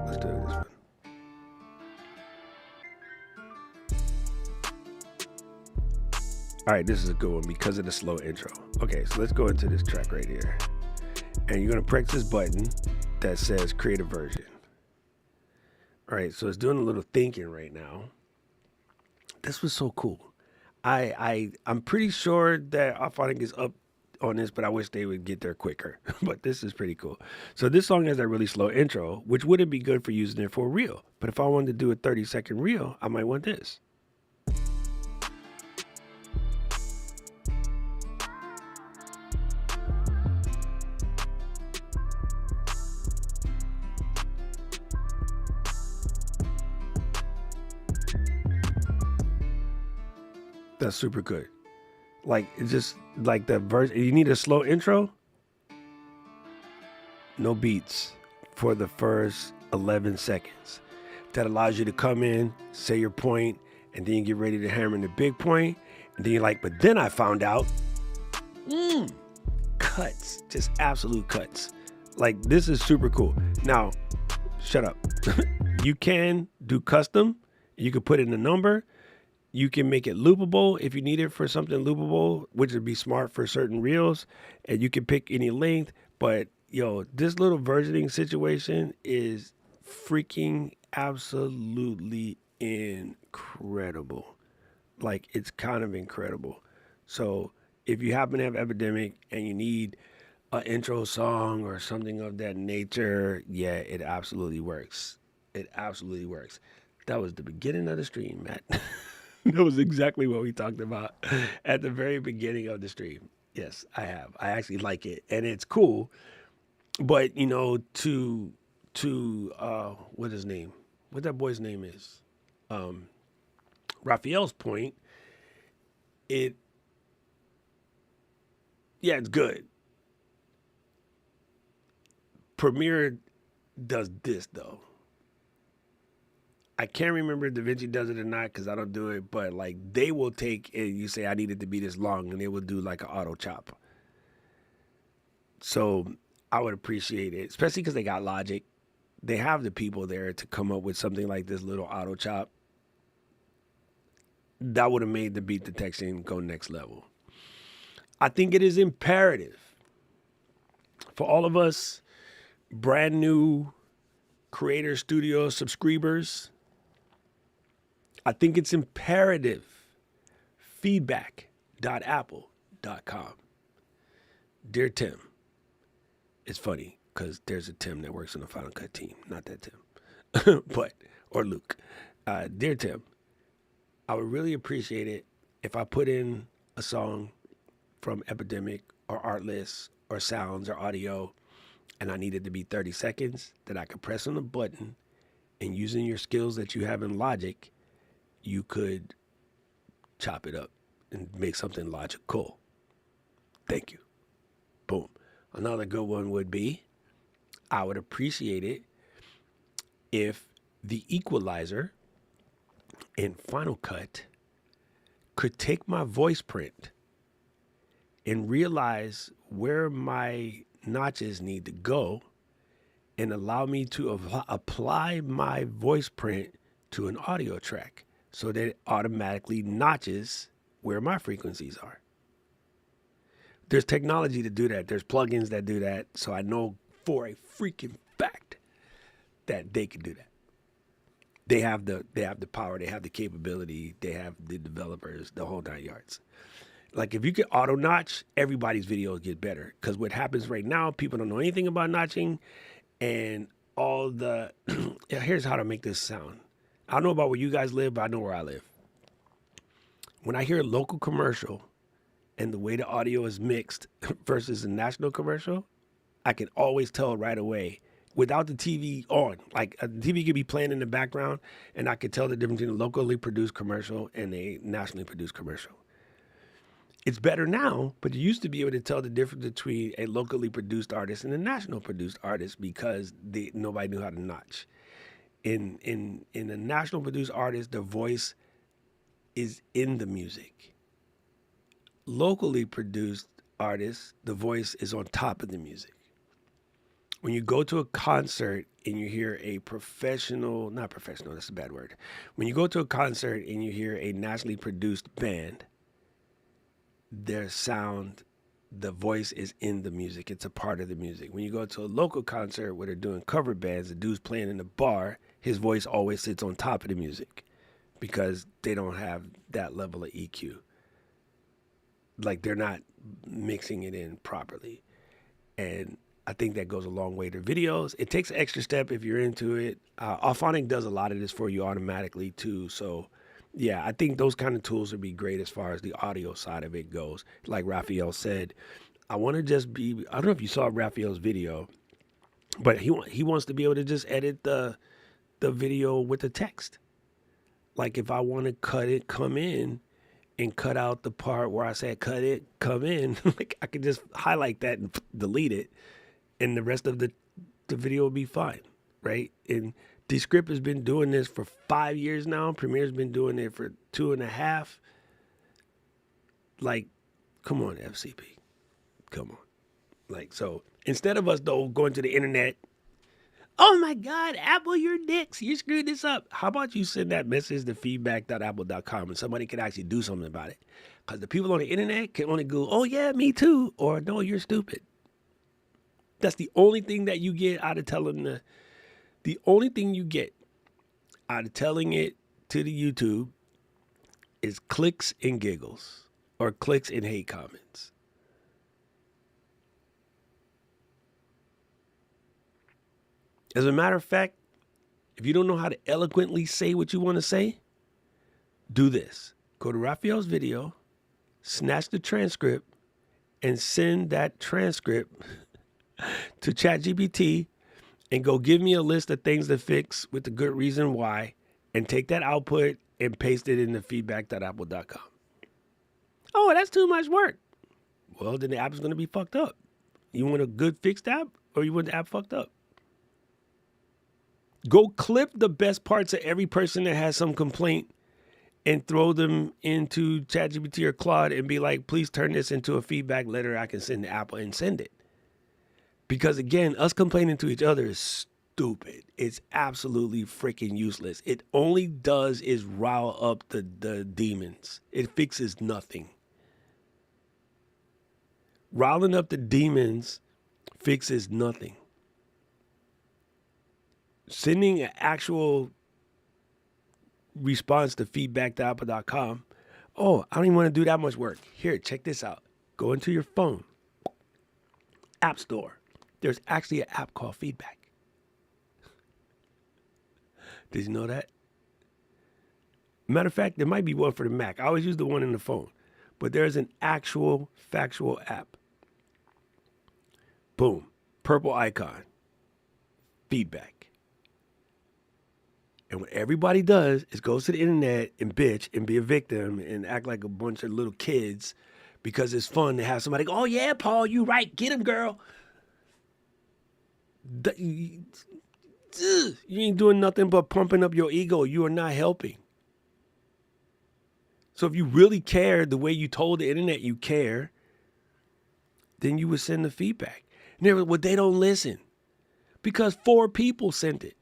let's do this one. All right, this is a good one because of the slow intro. Okay, so let's go into this track right here. And you're going to press this button that says create a version. All right, so it's doing a little thinking right now. This was so cool. I'm pretty sure that Auphonic is up on this, but I wish they would get there quicker. But this is pretty cool. So this song has that really slow intro, which wouldn't be good for using it for a reel. But if I wanted to do a 30-second reel, I might want this. That's super good. Like it's just like the verse. You need a slow intro. No beats for the first 11 seconds. That allows you to come in, say your point, and then you get ready to hammer in the big point. And then you're like, but then I found out, cuts, just absolute cuts. Like this is super cool. Now, shut up. You can do custom. You can put in a number. You can make it loopable if you need it for something loopable, which would be smart for certain reels. And you can pick any length. But this little versioning situation is freaking absolutely incredible. Like it's kind of incredible. So if you happen to have Epidemic and you need an intro song or something of that nature, yeah, it absolutely works. It absolutely works. That was the beginning of the stream, Matt. That was exactly what we talked about at the very beginning of the stream. Yes, I have. I actually like it, and it's cool. But what his name? What that boy's name is? Raphael's point. It's good. Premiere does this though. I can't remember if DaVinci does it or not because I don't do it, but like they will take and you say I need it to be this long and they will do like an auto chop. So I would appreciate it, especially because they got Logic. They have the people there to come up with something like this little auto chop. That would have made the beat detection go next level. I think it is imperative for all of us brand new Creator Studio subscribers. I think it's imperative. Feedback.apple.com. Dear Tim, it's funny because there's a Tim that works on the Final Cut team, not that Tim, or Luke. Dear Tim, I would really appreciate it if I put in a song from Epidemic or Artlist or Sounds or Audio, and I needed to be 30 seconds, that I could press on the button, and using your skills that you have in Logic, you could chop it up and make something logical. Thank you. Boom. Another good one would be, I would appreciate it if the equalizer in Final Cut could take my voice print and realize where my notches need to go and allow me to apply my voice print to an audio track so that it automatically notches where my frequencies are. There's technology to do that. There's plugins that do that. So I know for a freaking fact that they can do that. They have the power, they have the capability, they have the developers, the whole 9 yards. Like if you could auto notch, everybody's videos get better. Because what happens right now, people don't know anything about notching, and all the here's how to make this sound. I don't know about where you guys live, but I know where I live. When I hear a local commercial and the way the audio is mixed versus a national commercial, I can always tell right away without the TV on. Like the TV could be playing in the background, and I could tell the difference between a locally produced commercial and a nationally produced commercial. It's better now, but you used to be able to tell the difference between a locally produced artist and a national produced artist because nobody knew how to notch. In a national produced artist, the voice is in the music. Locally produced artists, the voice is on top of the music. When you go to a concert and you hear a not professional, that's a bad word. When you go to a concert and you hear a nationally produced band, their sound, the voice is in the music. It's a part of the music. When you go to a local concert where they're doing cover bands, the dude's playing in the bar, his voice always sits on top of the music because they don't have that level of EQ. Like they're not mixing it in properly. And I think that goes a long way to videos. It takes an extra step if you're into it. Auphonic does a lot of this for you automatically too. So yeah, I think those kind of tools would be great as far as the audio side of it goes. Like Raphael said, I want to just be, I don't know if you saw Raphael's video, but he wants to be able to just edit the video with the text. Like if I want to cut it, come in and cut out the part where I said cut it, come in, like I could just highlight that and delete it, and the rest of the video will be fine, right? And Descript has been doing this for 5 years now. Premiere's been doing it for 2.5. Like, come on, FCP. Come on. Like, so instead of us, though, going to the internet, oh my God, Apple, you're dicks. You screwed this up. How about you send that message to feedback.apple.com and somebody can actually do something about it? Because the people on the internet can only go, oh yeah, me too, or no, you're stupid. That's the only thing that you get out of telling the only thing you get out of telling it to the YouTube is clicks and giggles or clicks and hate comments. As a matter of fact, if you don't know how to eloquently say what you want to say, do this. Go to Raphael's video, snatch the transcript, and send that transcript to ChatGPT and go give me a list of things to fix with the good reason why, and take that output and paste it into feedback.apple.com. Oh, that's too much work. Well, then the app is going to be fucked up. You want a good fixed app, or you want the app fucked up? Go clip the best parts of every person that has some complaint and throw them into ChatGPT or Claude and be like, please turn this into a feedback letter I can send to Apple, and send it. Because again, us complaining to each other is stupid. It's absolutely freaking useless. It only does is rile up the demons. It fixes nothing. Riling up the demons fixes nothing. Sending an actual response to feedback.apple.com. Oh, I don't even want to do that much work. Here, check this out. Go into your phone. App Store, there's actually an app called Feedback. Did you know that? Matter of fact, there might be one for the Mac. I always use the one in the phone. But there's an actual factual app. Boom. Purple icon. Feedback. And what everybody does is goes to the internet and bitch and be a victim and act like a bunch of little kids because it's fun to have somebody go, oh yeah, Paul, you right. Get him, girl. You ain't doing nothing but pumping up your ego. You are not helping. So if you really cared the way you told the internet you care, then you would send the feedback. And well, they don't listen because 4 people sent it.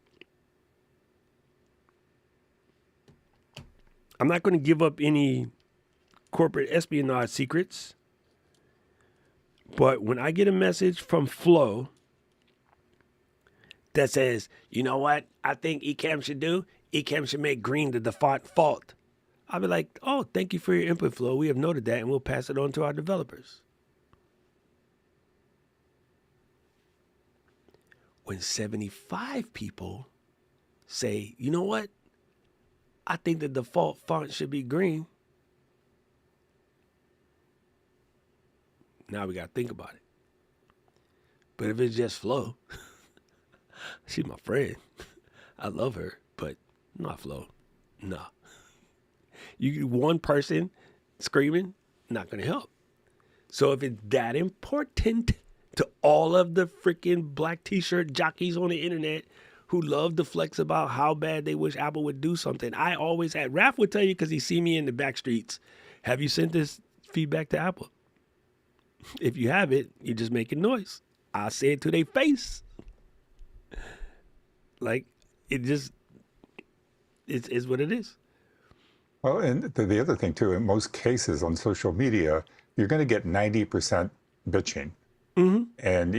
I'm not going to give up any corporate espionage secrets, but when I get a message from Flo that says, you know what I think Ecamm should do? Ecamm should make green the default. I'll be like, oh, thank you for your input, Flo. We have noted that, and we'll pass it on to our developers. When 75 people say, you know what? I think the default font should be green. Now we got to think about it. But if it's just Flo, she's my friend. I love her, but not Flo. Nah. You one person screaming, not going to help. So if it's that important to all of the freaking black t-shirt jockeys on the internet who love to flex about how bad they wish Apple would do something, I always had, Raph would tell you because he see me in the back streets, have you sent this feedback to Apple? If you have it, you're just making noise. I'll say it to their face. Like, it just, it's what it is. Well, and the other thing too, in most cases on social media, you're going to get 90% bitching. Mm-hmm. And,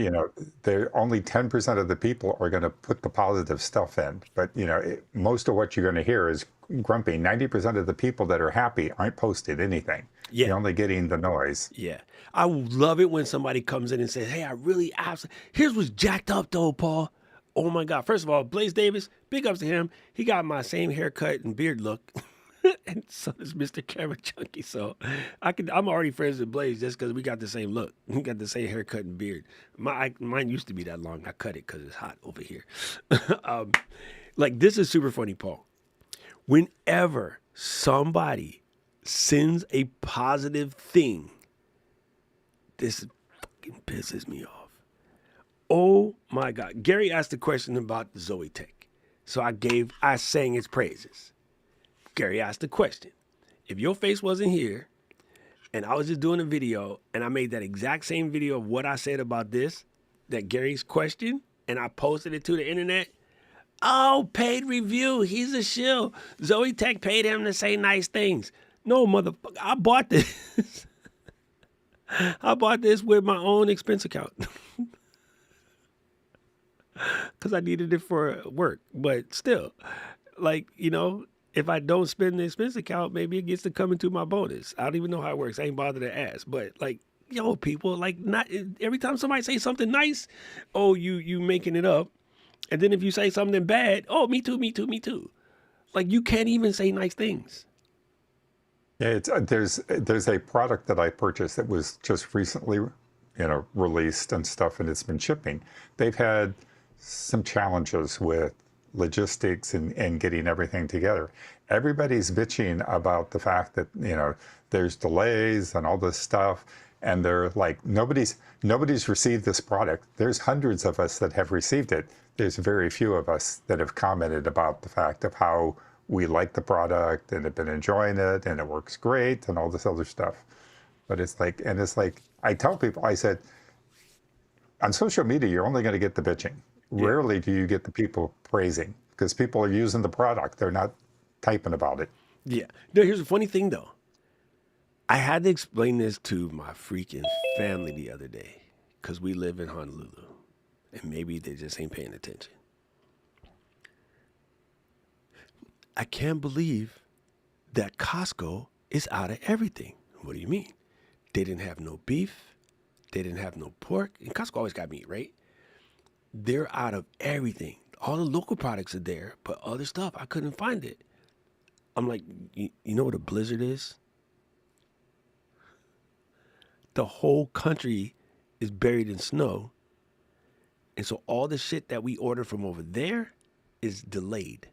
only 10% of the people are going to put the positive stuff in. But, most of what you're going to hear is grumpy. 90% of the people that are happy aren't posting anything. Yeah. You're only getting the noise. Yeah. I love it when somebody comes in and says, hey, here's what's jacked up though, Paul. Oh my God. First of all, Blaze Davis, big ups to him. He got my same haircut and beard look. And so does Mr. Camera Chunky. So I'm already friends with Blaze just because we got the same look. We got the same haircut and beard. Mine used to be that long. I cut it because it's hot over here. Like, this is super funny, Paul. Whenever somebody sends a positive thing, this fucking pisses me off. Oh my God. Gary asked a question about Zoe Tech. So I sang its praises. Gary asked the question, if your face wasn't here and I was just doing a video and I made that exact same video of what I said about this, that Gary's question, and I posted it to the internet, oh, paid review, he's a shill. Zoe Tech paid him to say nice things. No, motherfucker, I bought this. I bought this with my own expense account. Because I needed it for work. But still, like, if I don't spend the expense account, maybe it gets to come into my bonus. I don't even know how it works. I ain't bothered to ask. But like, people, like, not every time somebody say something nice, oh, you making it up. And then if you say something bad, oh, me too. Like, you can't even say nice things. Yeah, there's a product that I purchased that was just recently, released and stuff, and it's been shipping. They've had some challenges with logistics and getting everything together. Everybody's bitching about the fact that, there's delays and all this stuff. And they're like, nobody's received this product. There's hundreds of us that have received it. There's very few of us that have commented about the fact of how we like the product and have been enjoying it and it works great and all this other stuff. But it's like, I tell people, I said, on social media, you're only going to get the bitching. Yeah. Rarely do you get the people praising because people are using the product. They're not typing about it. Yeah. No, here's a funny thing, though. I had to explain this to my freaking family the other day because we live in Honolulu and maybe they just ain't paying attention. I can't believe that Costco is out of everything. What do you mean? They didn't have no beef. They didn't have no pork. And Costco always got meat, right? They're out of everything. All the local products are there, but other stuff, I couldn't find it. I'm like, you know what a blizzard is? The whole country is buried in snow. And so all the shit that we order from over there is delayed.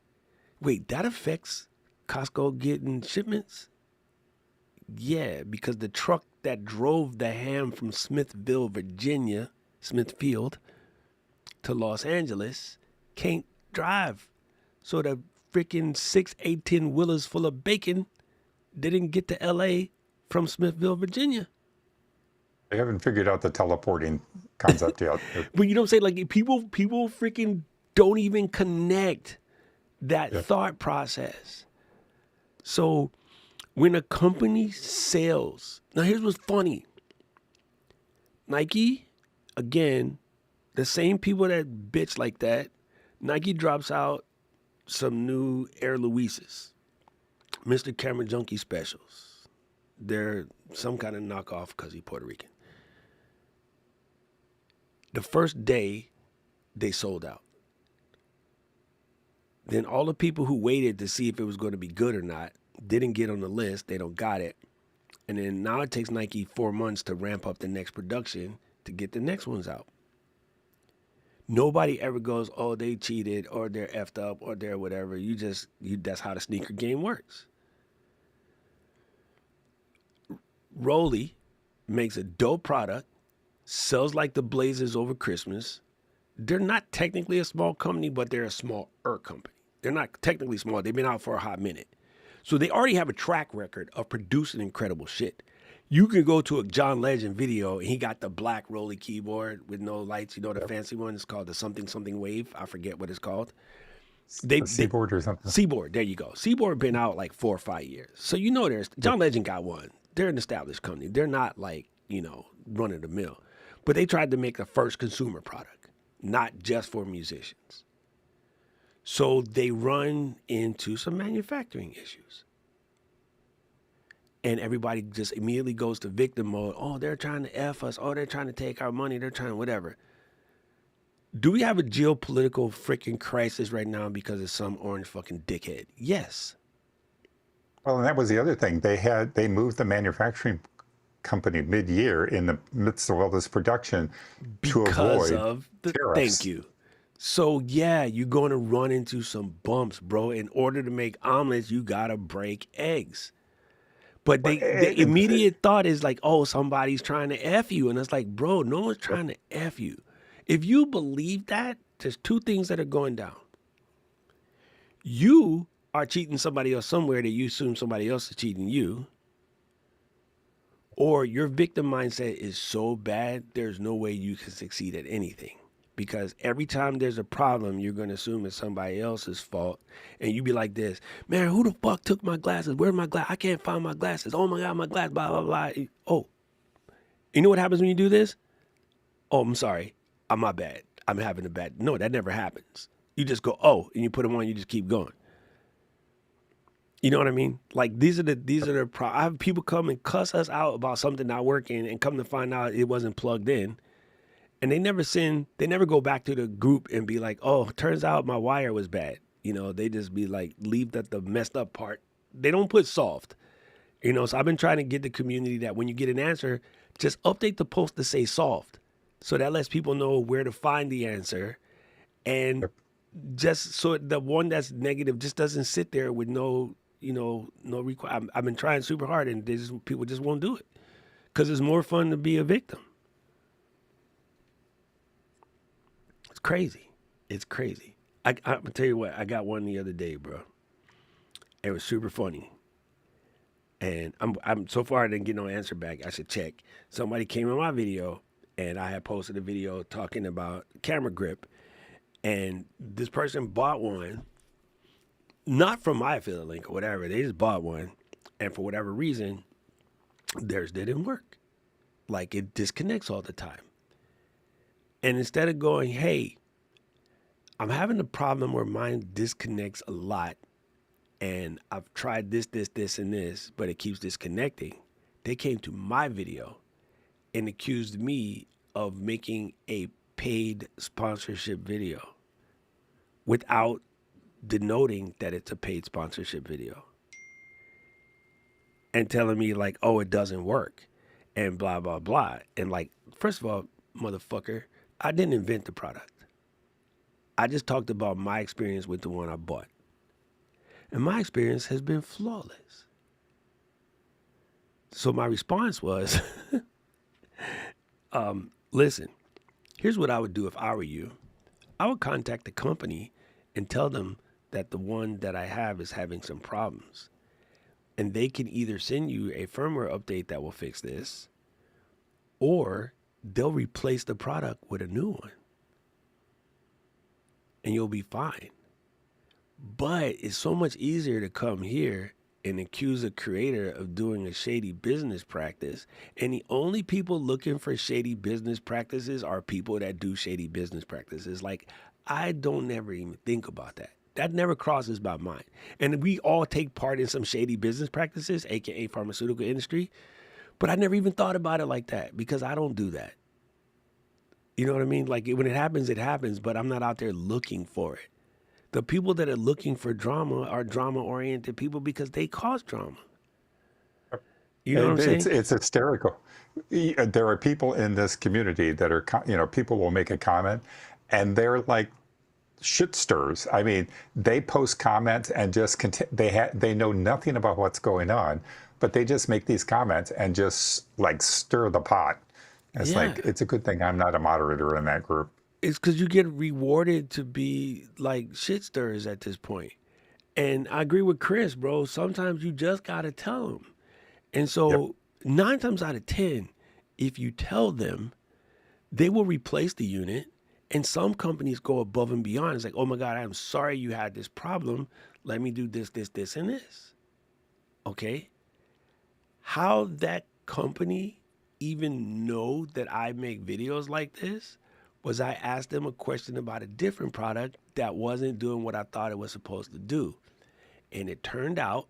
Wait, that affects Costco getting shipments? Yeah, because the truck that drove the ham from Smithville, Virginia, Smithfield, to Los Angeles can't drive. So the freaking 6 8 10 wheelers full of bacon didn't get to LA from Smithville, Virginia. They haven't figured out the teleporting concept yet. But you know what I'm saying? Like people freaking don't even connect that Yeah. thought process. So when a company sells, now here's what's funny. Nike, again, the same people that bitch like that, Nike drops out some new Air Louises, Mr. Camera Junkie specials. They're some kind of knockoff because he's Puerto Rican. The first day, they sold out. Then all the people who waited to see if it was going to be good or not didn't get on the list. They don't got it. And then now it takes Nike 4 months to ramp up the next production to get the next ones out. Nobody ever goes, oh, they cheated or they're effed up or they're whatever. That's how the sneaker game works. Rolly makes a dope product, sells like the blazers over Christmas. They're not technically a small company, but they're a smaller company. They're not technically small. They've been out for a hot minute. So they already have a track record of producing incredible shit. You can go to a John Legend video and he got the black Rolly keyboard with no lights. You know, the fancy one is called the something wave. I forget what it's called. The Seaboard or something. Seaboard, there you go. Seaboard been out like 4 or 5 years. So you know there's John Legend got one. They're an established company. They're not like, run of the mill. But they tried to make a first consumer product, not just for musicians. So they run into some manufacturing issues. And everybody just immediately goes to victim mode. Oh, they're trying to F us. Oh, they're trying to take our money. They're trying whatever. Do we have a geopolitical freaking crisis right now because of some orange fucking dickhead? Yes. Well, and that was the other thing. They moved the manufacturing company mid-year in the midst of all this production to Because avoid of the tariffs. thank you. So yeah, you're going to run into some bumps, bro. In order to make omelets, you got to break eggs. But the immediate thought is like, oh, somebody's trying to F you. And it's like, bro, no one's trying to F you. If you believe that, there's two things that are going down. You are cheating somebody else somewhere that you assume somebody else is cheating you. Or your victim mindset is so bad, there's no way you can succeed at anything. Because every time there's a problem, you're going to assume it's somebody else's fault. And you be like this, man, who the fuck took my glasses? Where's my glass? I can't find my glasses. Oh my God, my glass, blah, blah, blah. Oh, you know what happens when you do this? Oh, I'm sorry. My bad. I'm having a bad. No, that never happens. You just go, oh, and you put them on, you just keep going. You know what I mean? Like these are the I have people come and cuss us out about something not working and come to find out it wasn't plugged in. And they never go back to the group and be like, oh, turns out my wire was bad. They just be like, leave the messed up part. They don't put solved. So I've been trying to get the community that when you get an answer, just update the post to say solved. So that lets people know where to find the answer. And just so the one that's negative just doesn't sit there with no requirement. I've been trying super hard and people just won't do it because it's more fun to be a victim. It's crazy. It's crazy. I'm gonna tell you what, I got one the other day, bro. It was super funny. And I'm so far I didn't get no answer back. I should check. Somebody came in my video and I had posted a video talking about camera grip. And this person bought one, not from my affiliate link or whatever. They just bought one. And for whatever reason, theirs didn't work. Like it disconnects all the time. And instead of going, hey, I'm having a problem where mine disconnects a lot. And I've tried this, and this, but it keeps disconnecting. They came to my video and accused me of making a paid sponsorship video without denoting that it's a paid sponsorship video and telling me like, oh, it doesn't work and blah, blah, blah. And like, first of all, motherfucker, I didn't invent the product. I just talked about my experience with the one I bought. And my experience has been flawless. So my response was, listen, here's what I would do if I were you. I would contact the company and tell them that the one that I have is having some problems. And they can either send you a firmware update that will fix this, or they'll replace the product with a new one. And you'll be fine. But it's so much easier to come here and accuse a creator of doing a shady business practice. And the only people looking for shady business practices are people that do shady business practices. Like, I don't never even think about that. That never crosses my mind. And we all take part in some shady business practices, aka pharmaceutical industry. But I never even thought about it like that because I don't do that. You know what I mean? Like when it happens, but I'm not out there looking for it. The people that are looking for drama are drama-oriented people because they cause drama. You know what I'm saying? It's hysterical. There are people in this community that are, people will make a comment and they're like shit stirs. I mean, they post comments and just they know nothing about what's going on, but they just make these comments and just like stir the pot. It's Yeah. like, it's a good thing I'm not a moderator in that group. It's because you get rewarded to be like shit stirrers at this point. And I agree with Chris, bro. Sometimes you just got to tell them. And Yep. so 9 times out of 10, if you tell them, they will replace the unit. And some companies go above and beyond. It's like, oh my God, I'm sorry you had this problem. Let me do this, this, this, and this. Okay. How that company even know that I make videos like this was I asked them a question about a different product that wasn't doing what I thought it was supposed to do. And it turned out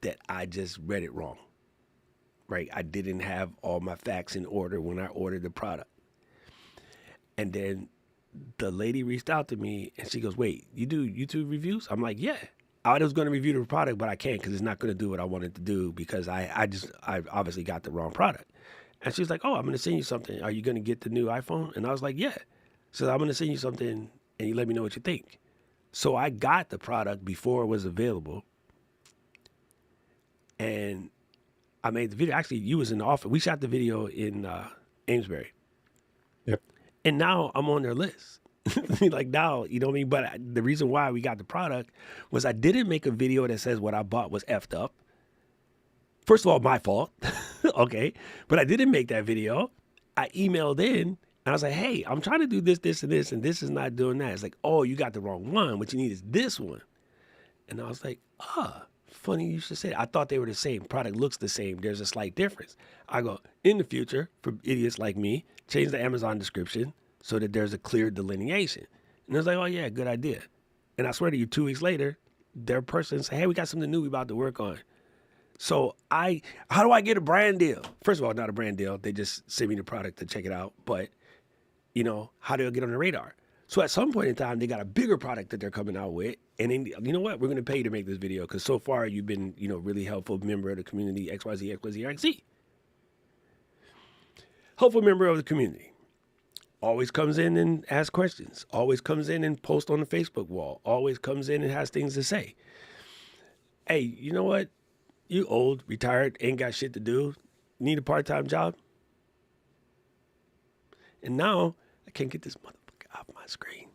that I just read it wrong. Right? I didn't have all my facts in order when I ordered the product. And then the lady reached out to me and she goes, wait, you do YouTube reviews? I'm like, yeah. I was going to review the product, but I can't because it's not going to do what I wanted to do because I obviously got the wrong product. And she's like, oh, I'm going to send you something. Are you going to get the new iPhone? And I was like, yeah. So I'm going to send you something and you let me know what you think. So I got the product before it was available. And I made the video. Actually, you was in the office. We shot the video in Amesbury. Yep. And now I'm on their list. Like now, you know what I mean? But the reason why we got the product was I didn't make a video that says what I bought was effed up. First of all, my fault. Okay. But I didn't make that video. I emailed in and I was like, hey, I'm trying to do this, this, and this, and this is not doing that. It's like, oh, you got the wrong one. What you need is this one. And I was like, funny you should say that. I thought they were the same. Product looks the same. There's a slight difference. I go, in the future, for idiots like me, change the Amazon description so that there's a clear delineation. And I was like, oh yeah, good idea. And I swear to you, 2 weeks later, their person said, hey, we got something new we about to work on. So how do I get a brand deal? First of all, not a brand deal. They just send me the product to check it out. But, how do I get on the radar? So at some point in time, they got a bigger product that they're coming out with. And then, you know what? We're going to pay you to make this video because so far you've been, really helpful member of the community, XYZ, XYZ, XZ. Helpful member of the community. Always comes in and asks questions. Always comes in and posts on the Facebook wall. Always comes in and has things to say. Hey, you know what? You old, retired, ain't got shit to do. Need a part-time job? And now I can't get this motherfucker off my screen.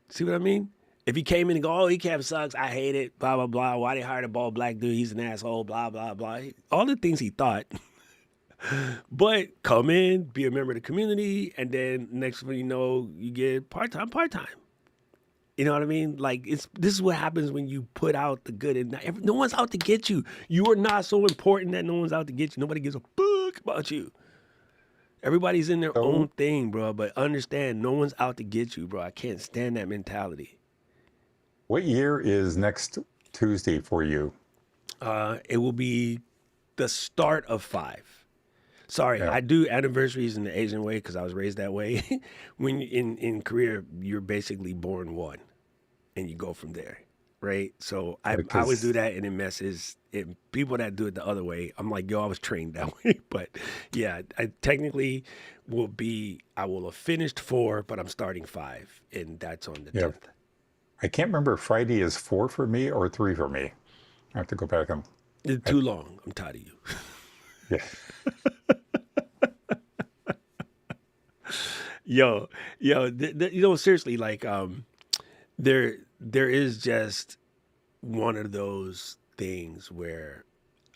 See what I mean? If he came in and go, oh, ECAP sucks, I hate it, blah, blah, blah. Why they hired a bald black dude? He's an asshole, blah, blah, blah. All the things he thought. But come in, be a member of the community, and then next thing you know, you get part-time. You know what I mean? Like this is what happens when you put out the good and no one's out to get you. You are not so important that no one's out to get you. Nobody gives a fuck about you. Everybody's in their own So, thing, bro. But understand, no one's out to get you, bro. I can't stand that mentality. what year is next Tuesday for you? It will be the start of 5. Sorry, Yeah. I do anniversaries in the Asian way because I was raised that way. When in Korea, you're basically born one, and you go from there, right? So I always do Because that, and it messes. People that do it the other way, I'm like, yo, I was trained that way. But yeah, I technically I will have finished 4, but I'm starting 5, and that's on the yeah, 10th. I can't remember if Friday is 4 for me or 3 for me. I have to go back and It's I, too long. I'm tired of you. yeah. Yo, yo, seriously, like, there is just one of those things where,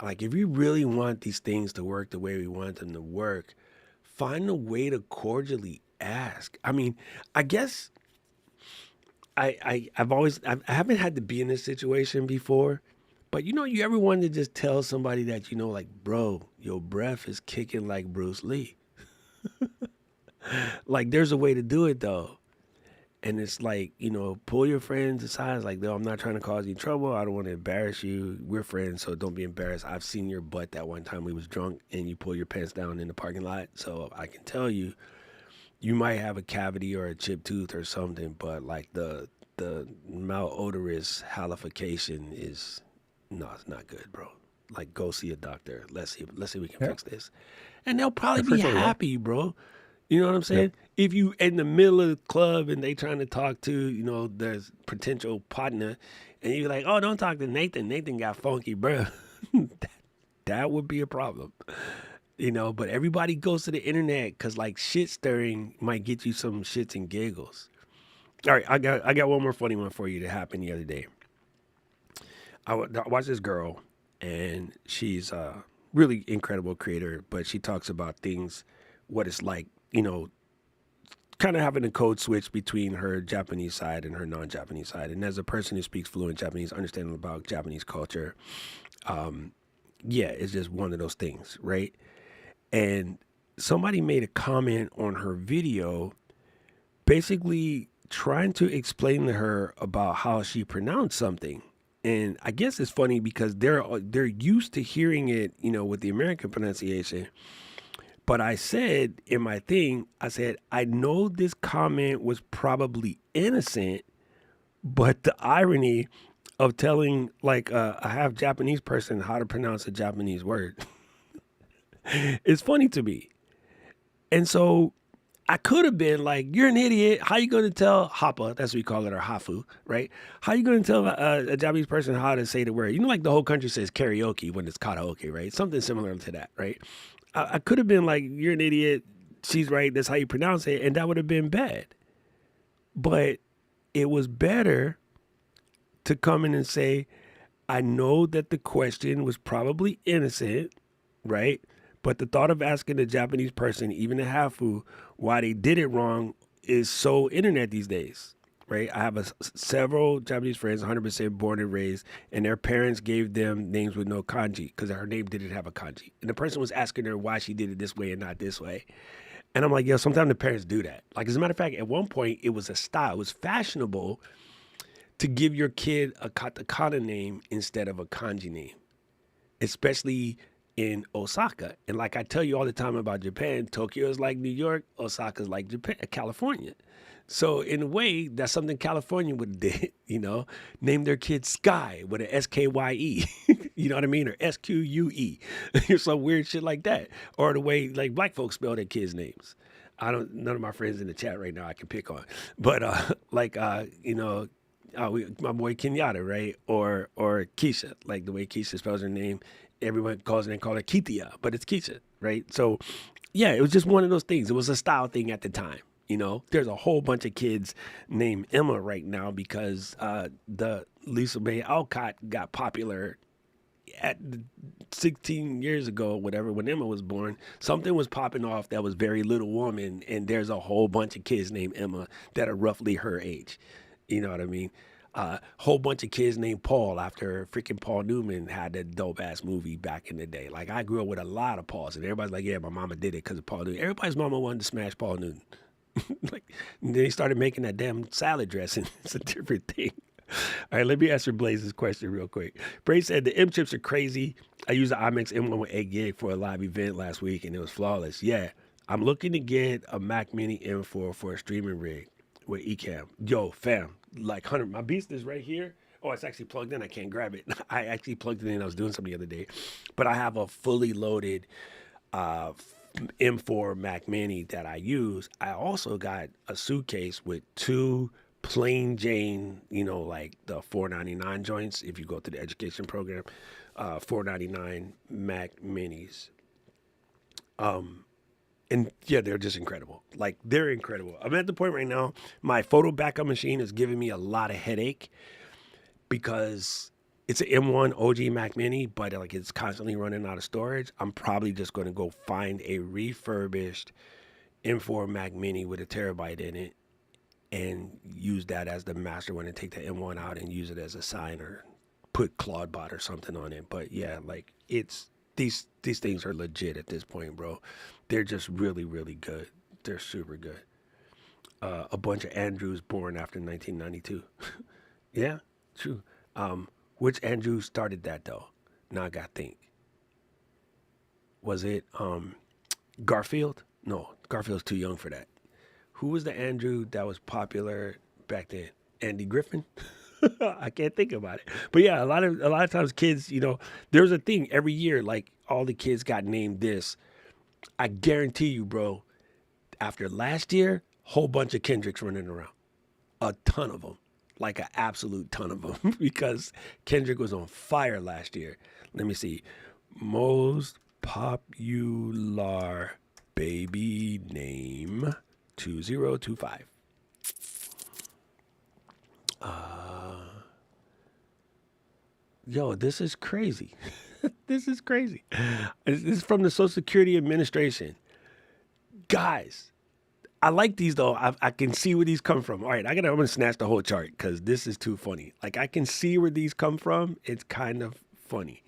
like, if you really want these things to work the way we want them to work, find a way to cordially ask. I mean, I guess I haven't had to be in this situation before, but you ever wanted to just tell somebody that like, bro, your breath is kicking like Bruce Lee. Like, there's a way to do it though. And it's like, pull your friends aside. It's like, no, I'm not trying to cause you trouble. I don't want to embarrass you. We're friends, so don't be embarrassed. I've seen your butt that one time we was drunk and you pull your pants down in the parking lot. So I can tell you, you might have a cavity or a chipped tooth or something, but like the malodorous halification is, no, it's not good, bro. Like, go see a doctor. Let's see if we can Yeah, fix this. And they'll I probably be frequently will. happy, bro. You know what I'm Yeah. saying? If you in the middle of the club and they trying to talk to, their potential partner, and you're like, oh, don't talk to Nathan. Nathan got funky, bro. That would be a problem. But everybody goes to the internet because, like, shit stirring might get you some shits and giggles. All right, I got one more funny one for you that happened the other day. I watched this girl, and she's a really incredible creator, but she talks about things, what it's like, kind of having a code switch between her Japanese side and her non-Japanese side. And as a person who speaks fluent Japanese, understanding about Japanese culture, yeah, it's just one of those things, right? And somebody made a comment on her video, basically trying to explain to her about how she pronounced something. And I guess it's funny because they're used to hearing it, with the American pronunciation. But I said in my thing, I said, I know this comment was probably innocent, but the irony of telling, like, a half Japanese person how to pronounce a Japanese word is funny to me. And so I could have been like, you're an idiot. How you going to tell Hapa, that's what we call it, or Hafu, right? How you going to tell a Japanese person how to say the word? Like the whole country says karaoke when it's karaoke, right? Something similar to that, right? I could have been like, you're an idiot. She's right. That's how you pronounce it. And that would have been bad. But it was better to come in and say, I know that the question was probably innocent, right? But the thought of asking a Japanese person, even a hafu, why they did it wrong is so internet these days, right? I have several Japanese friends, 100% born and raised, and their parents gave them names with no kanji because her name didn't have a kanji. And the person was asking her why she did it this way and not this way. And I'm like, yo, sometimes the parents do that. Like, as a matter of fact, at one point, it was a style. It was fashionable to give your kid a katakana name instead of a kanji name, especially in Osaka. And like I tell you all the time about Japan, Tokyo is like New York, Osaka is like Japan, California. So in a way, that's something California would have did, name their kid Sky with an S-K-Y-E, you know what I mean? Or S-Q-U-E, or some weird shit like that. Or the way like black folks spell their kids' names. None of my friends in the chat right now I can pick on. But my boy Kenyatta, right? Or Keisha, like the way Keisha spells her name, everyone call her Keithia, but it's Keisha, right? So yeah, it was just one of those things. It was a style thing at the time. There's a whole bunch of kids named Emma right now because the Lisa May Alcott got popular at 16 years ago, whatever, when Emma was born. Something was popping off that was very Little Woman, and there's a whole bunch of kids named Emma that are roughly her age. You know what I mean? Whole bunch of kids named Paul after freaking Paul Newman had that dope ass movie back in the day. Like, I grew up with a lot of Pauls, and everybody's like, yeah, my mama did it because of Paul Newman. Everybody's mama wanted to smash Paul Newman. Like, and then he started making that damn salad dressing. It's a different thing. All right, let me answer Blaze's question real quick. Blaze said the M chips are crazy. I used the IMX M1 with 8 gig for a live event last week and it was flawless. Yeah, I'm looking to get a Mac Mini M4 for a streaming rig with Ecamm. Yo, fam, like 100. My beast is right here. Oh, it's actually plugged in. I can't grab it. I actually plugged it in. I was doing something the other day. But I have a fully loaded uh, M4 Mac Mini that I use. I also got a suitcase with two plain Jane, like the 499 joints. If you go to the education program, 499 Mac Minis. And yeah, they're just incredible. Like they're incredible. I'm at the point right now. My photo backup machine is giving me a lot of headache because it's an M1 OG Mac Mini, but like it's constantly running out of storage. I'm probably just going to go find a refurbished M4 Mac Mini with a terabyte in it and use that as the master one and take the M1 out and use it as a sign or put CloudBot or something on it. But yeah, like it's these things are legit at this point, bro. They're just really, really good. They're super good. A bunch of Andrews born after 1992. Yeah, true. Which Andrew started that though? Now I gotta think. Was it Garfield? No, Garfield's too young for that. Who was the Andrew that was popular back then? Andy Griffin? I can't think about it. But yeah, a lot of times kids, there's a thing every year, like all the kids got named this. I guarantee you, bro, after last year, whole bunch of Kendricks running around. A ton of them. Like an absolute ton of them. Because Kendrick was on fire last year. Let me see. Most popular baby name 2025. Yo, this is crazy. This is crazy. This is from the Social Security Administration. Guys, I like these though. I can see where these come from. All right, I'm gonna snatch the whole chart because this is too funny. Like I can see where these come from. It's kind of funny.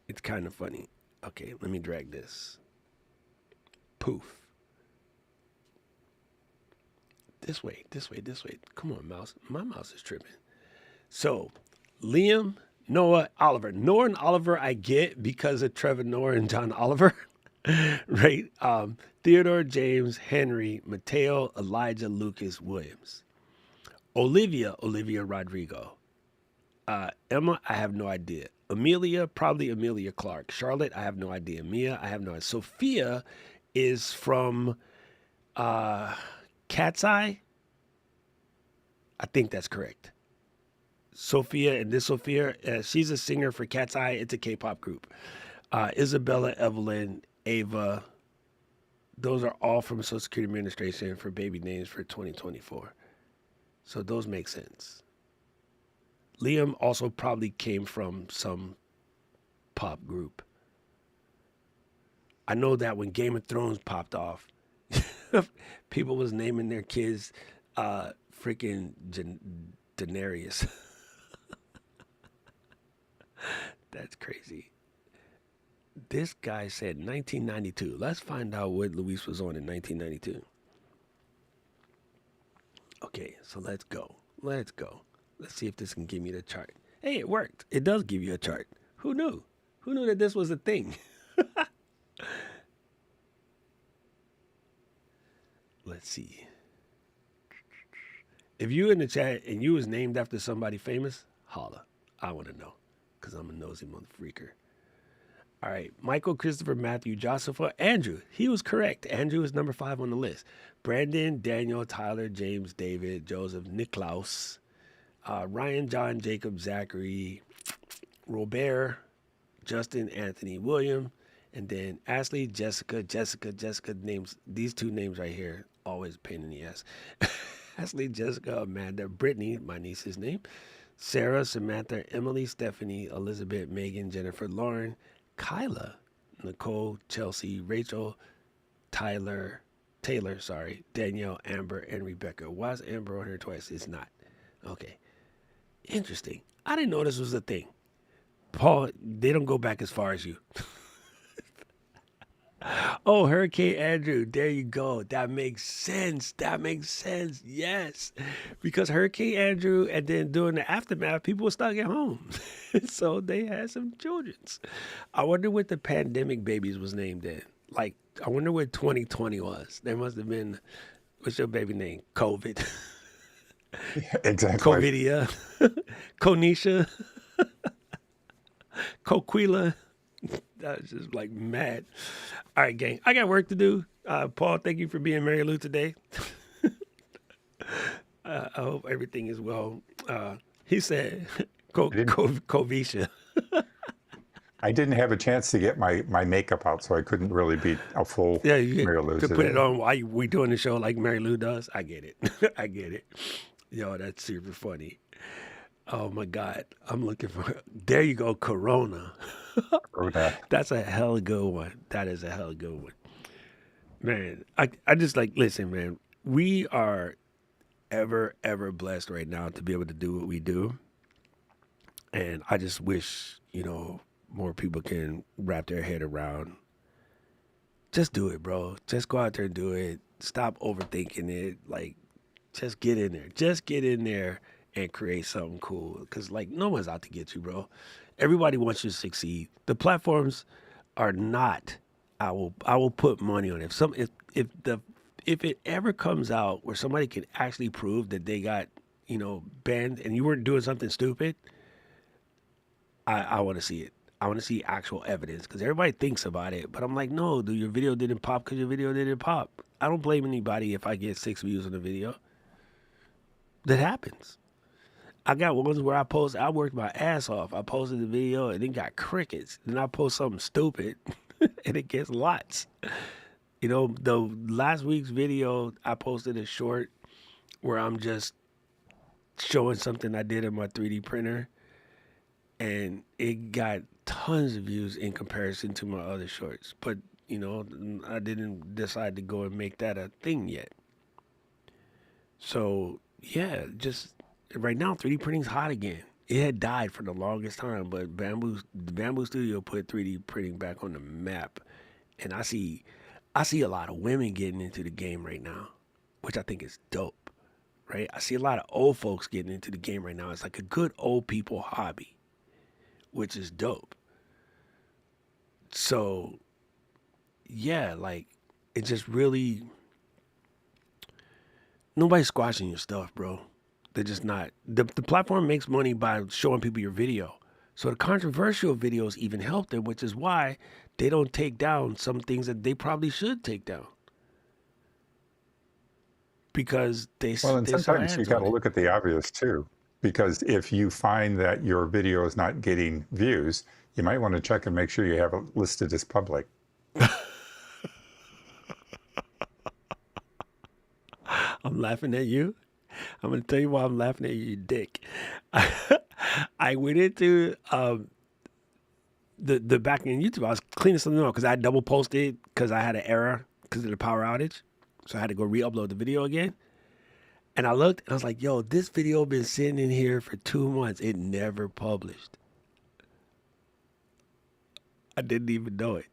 It's kind of funny. Okay, let me drag this. Poof. This way, this way, this way. Come on, mouse. My mouse is tripping. So, Liam, Noah, Oliver. Noah and Oliver I get because of Trevor Noah and John Oliver. Right? Theodore, James, Henry, Mateo, Elijah, Lucas, Williams. Olivia Rodrigo. Emma, I have no idea. Amelia, probably Amelia Clark. Charlotte, I have no idea. Mia, I have no idea. Sophia is from Cat's Eye. I think that's correct. Sophia, and this Sophia, she's a singer for Cat's Eye. It's a K-pop group. Isabella, Evelyn, Ava, those are all from Social Security Administration for baby names for 2024. So those make sense. Liam also probably came from some pop group. I know that when Game of Thrones popped off, people was naming their kids freaking Daenerys. That's crazy. This guy said 1992. Let's find out what Luis was on in 1992. Okay, so let's go. Let's go. Let's see if this can give me the chart. Hey, it worked. It does give you a chart. Who knew? Who knew that this was a thing? Let's see. If you in the chat and you was named after somebody famous, holla. I want to know because I'm a nosy motherfreaker. All right, Michael, Christopher, Matthew, Josepha, Andrew. He was correct. Andrew is number 5 on the list. Brandon, Daniel, Tyler, James, David, Joseph, Niklaus, Ryan, John, Jacob, Zachary, Robert, Justin, Anthony, William, and then Ashley, Jessica. Jessica names, these two names right here, always a pain in the ass. Ashley, Jessica, Amanda, Brittany, my niece's name, Sarah, Samantha, Emily, Stephanie, Elizabeth, Megan, Jennifer, Lauren, Kyla, Nicole, Chelsea, Rachel, Taylor, Danielle, Amber, and Rebecca. Why is Amber on here twice? It's not. Okay. Interesting. I didn't know this was a thing. Paul, they don't go back as far as you. Oh, Hurricane Andrew. There you go. That makes sense. That makes sense. Yes. Because Hurricane Andrew and then during the aftermath, people were stuck at home. So they had some children's. I wonder what the pandemic babies was named then. Like, I wonder what 2020 was. There must have been, what's your baby name? COVID. Exactly. Covidia. Konisha. Coquila. That was just like mad. All right, gang. I got work to do. Paul, thank you for being Mary Lou today. I hope everything is well. He said, I didn't. Covisha. I didn't have a chance to get my makeup out, so I couldn't really be a full Yeah, you Mary Lou could put it today. on while we doing the show like Mary Lou does. I get it. I get it. Yo, that's super funny. Oh my God. I'm looking for, there you go, Corona. Rhoda. That's a hell of a good one. That is a hell of a good one. Man, I just like, listen, man, we are ever blessed right now to be able to do what we do. And I just wish, more people can wrap their head around. Just do it, bro. Just go out there and do it. Stop overthinking it. Like, just get in there. Just get in there and create something cool. Because, like, no one's out to get you, bro. Everybody wants you to succeed. The platforms are not. I will put money on it. If it ever comes out where somebody can actually prove that they got banned and you weren't doing something stupid, I want to see it. I want to see actual evidence because everybody thinks about it, but I'm like, no, dude, your video didn't pop because your video didn't pop. I don't blame anybody if I get 6 views on a video. That happens. I got ones where I worked my ass off. I posted the video and it got crickets. Then I post something stupid and it gets lots. The last week's video, I posted a short where I'm just showing something I did in my 3D printer and it got tons of views in comparison to my other shorts. But, I didn't decide to go and make that a thing yet. So, yeah, just right now 3D printing's hot again. It had died for the longest time, but the Bamboo Studio put 3D printing back on the map. And I see a lot of women getting into the game right now, which I think is dope, right? I see a lot of old folks getting into the game right now. It's like a good old people hobby, which is dope. So, yeah, like it just really nobody's squashing your stuff, bro. They're just not. The platform makes money by showing people your video. So the controversial videos even help them, which is why they don't take down some things that they probably should take down because Well, and they saw sometimes you ads got on to it. look at the obvious too, because if you find that your video is not getting views, you might want to check and make sure you have it listed as public. I'm laughing at you. I'm gonna tell you why I'm laughing at you, you dick. I went into the back end YouTube. I was cleaning something up because I double posted because I had an error because of the power outage, so I had to go re-upload the video again. And I looked and I was like, "Yo, this video been sitting in here for 2 months. It never published. I didn't even know it."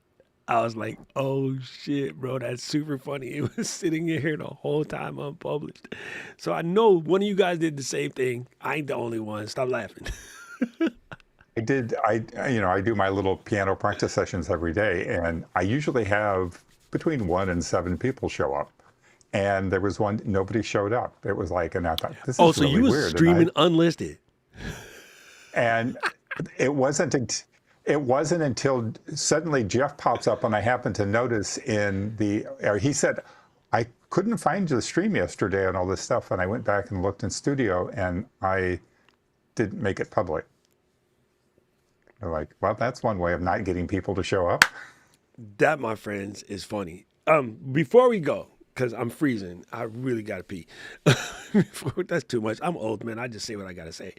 I was like, "Oh shit, bro, that's super funny. It was sitting in here the whole time unpublished." So I know one of you guys did the same thing. I ain't the only one. Stop laughing. I do my little piano practice sessions every day, and I usually have between 1 and 7 people show up. And there was one, nobody showed up. It was like, and I thought, this Oh, is so really you was weird. And streaming unlisted? and it wasn't it wasn't until suddenly Jeff pops up and I happened to notice he said, I couldn't find the stream yesterday and all this stuff. And I went back and looked in studio and I didn't make it public. They're like, well, that's one way of not getting people to show up. That, my friends, is funny. Before we go, because I'm freezing, I really gotta pee. That's too much. I'm old, man. I just say what I gotta say.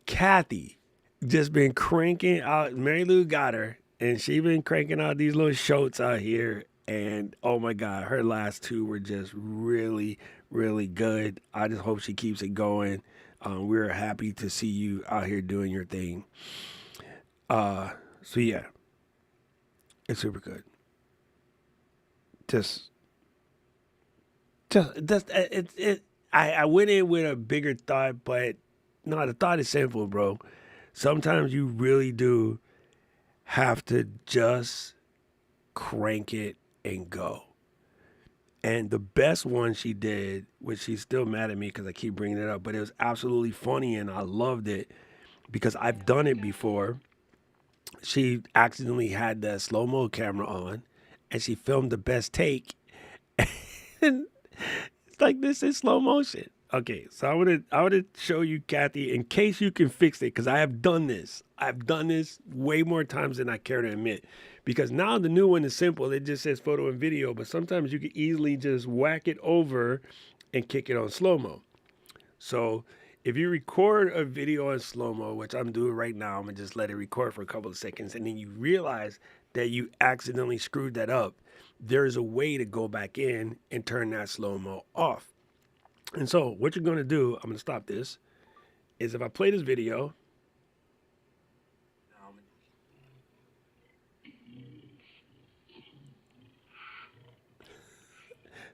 Kathy just been cranking out. Mary Lou got her, and she been cranking out these little shorts out here. And oh my God, her last two were just really, really good. I just hope she keeps it going. We're happy to see you out here doing your thing. So yeah, it's super good. just that's it. I went in with a bigger thought, but no, the thought is simple, bro. Sometimes you really do have to just crank it and go. And the best one she did, which she's still mad at me because I keep bringing it up, but it was absolutely funny and I loved it because I've done it before. She accidentally had the slow mo camera on and she filmed the best take. And it's like this is slow motion. Okay, so I wanna show you, Kathy, in case you can fix it, because I have done this. I've done this way more times than I care to admit. Because now the new one is simple. It just says photo and video, but sometimes you can easily just whack it over and kick it on slow mo. So if you record a video in slow mo, which I'm doing right now, I'm gonna just let it record for a couple of seconds, and then you realize that you accidentally screwed that up. There's a way to go back in and turn that slow mo off. And so what you're gonna do, I'm gonna stop this, is if I play this video,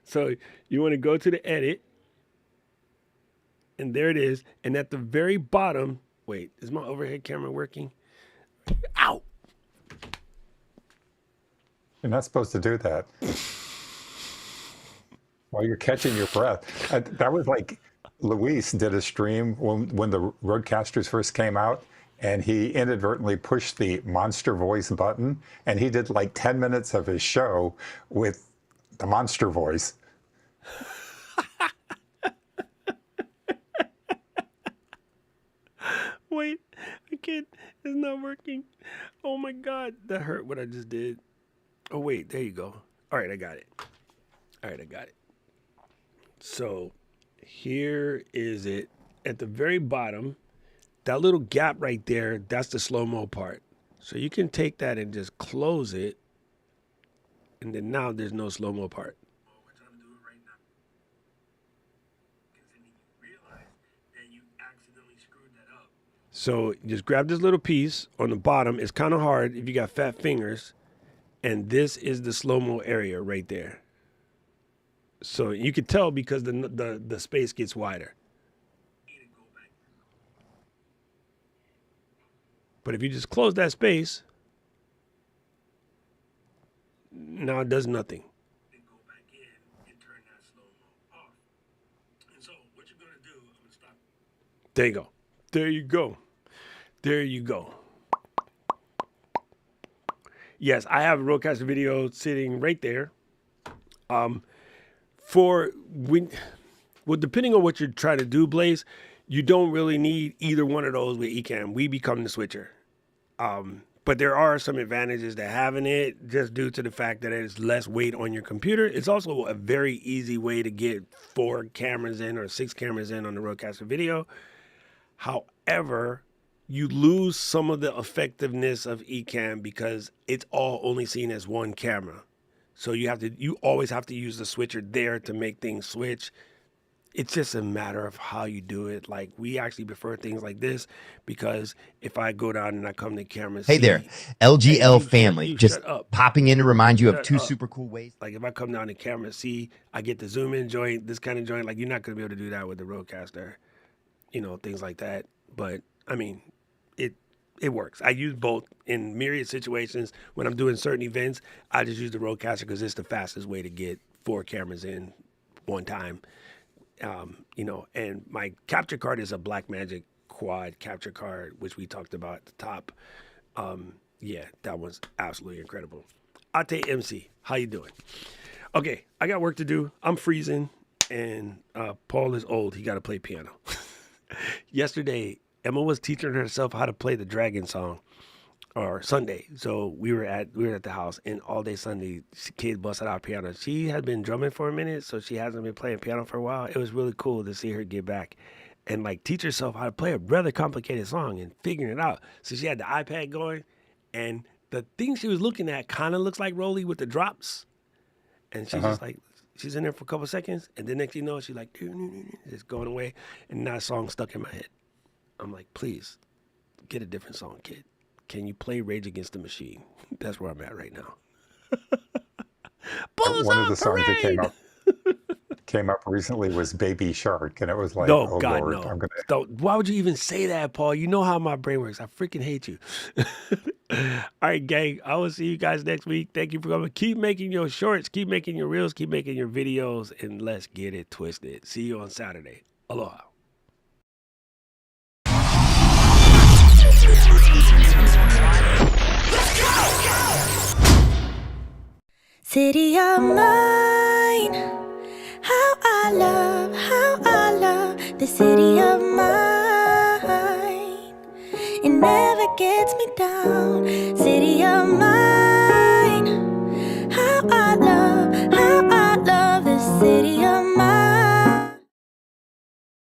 so you wanna go to the edit, and there it is. And at the very bottom, wait, is my overhead camera working? Ow! You're not supposed to do that while you're catching your breath. That was like Luis did a stream when the Roadcasters first came out, and he inadvertently pushed the monster voice button, and he did like 10 minutes of his show with the monster voice. Wait, I can't. It's not working. Oh my God, that hurt what I just did. Oh wait, there you go. All right, I got it. All right, I got it. So here is it. At the very bottom, that little gap right there, that's the slow-mo part. So you can take that and just close it, and then now there's no slow-mo part. So just grab this little piece on the bottom. It's kind of hard if you got fat fingers. And this is the slow-mo area right there. So you can tell because the space gets wider. But if you just close that space, now it does nothing. There you go. There you go. There you go. Yes, I have a Rodecaster video sitting right there. For when, well, depending on what you're trying to do, Blaze, you don't really need either one of those with Ecamm. We become the switcher. But there are some advantages to having it just due to the fact that it's less weight on your computer. It's also a very easy way to get 4 cameras in or 6 cameras in on the Rodecaster video. However, you lose some of the effectiveness of Ecamm because it's all only seen as one camera. So you always have to use the switcher there to make things switch. It's just a matter of how you do it. Like, we actually prefer things like this because if I go down and I come to camera C. Hey there, LGL family. Just popping in to remind you of 2 super cool ways. Like, if I come down to camera C, I get the zoom in joint, this kind of joint. Like, you're not going to be able to do that with the Rodecaster, things like that. But, I mean, it works. I use both in myriad situations. When I'm doing certain events, I just use the Rodecaster because it's the fastest way to get 4 cameras in one time. And my capture card is a Blackmagic quad capture card, which we talked about at the top. Yeah, that was absolutely incredible. Ate MC, how you doing? Okay, I got work to do. I'm freezing, and Paul is old. He got to play piano. Yesterday, Emma was teaching herself how to play the Dragon song, or Sunday. So we were at the house, and all day Sunday, kids busted out piano. She had been drumming for a minute, so she hasn't been playing piano for a while. It was really cool to see her get back and like teach herself how to play a rather complicated song and figuring it out. So she had the iPad going, and the thing she was looking at kind of looks like Rolly with the drops, and she's just like. She's in there for a couple seconds, and the next thing you know, she's like, just going away, and now a song stuck in my head. I'm like, please, get a different song, kid. Can you play Rage Against the Machine? That's where I'm at right now. Bulls One of on the songs that parade. came up recently was Baby Shark, and it was like, No, oh God, Lord, no. I'm gonna. Why would you even say that, Paul? You know how my brain works. I freaking hate you. All right, gang. I will see you guys next week. Thank you for coming. Keep making your shorts, keep making your reels, keep making your videos, and let's get it twisted. See you on Saturday. Aloha. City of mine, how I love the city of mine. It never gets me down. City of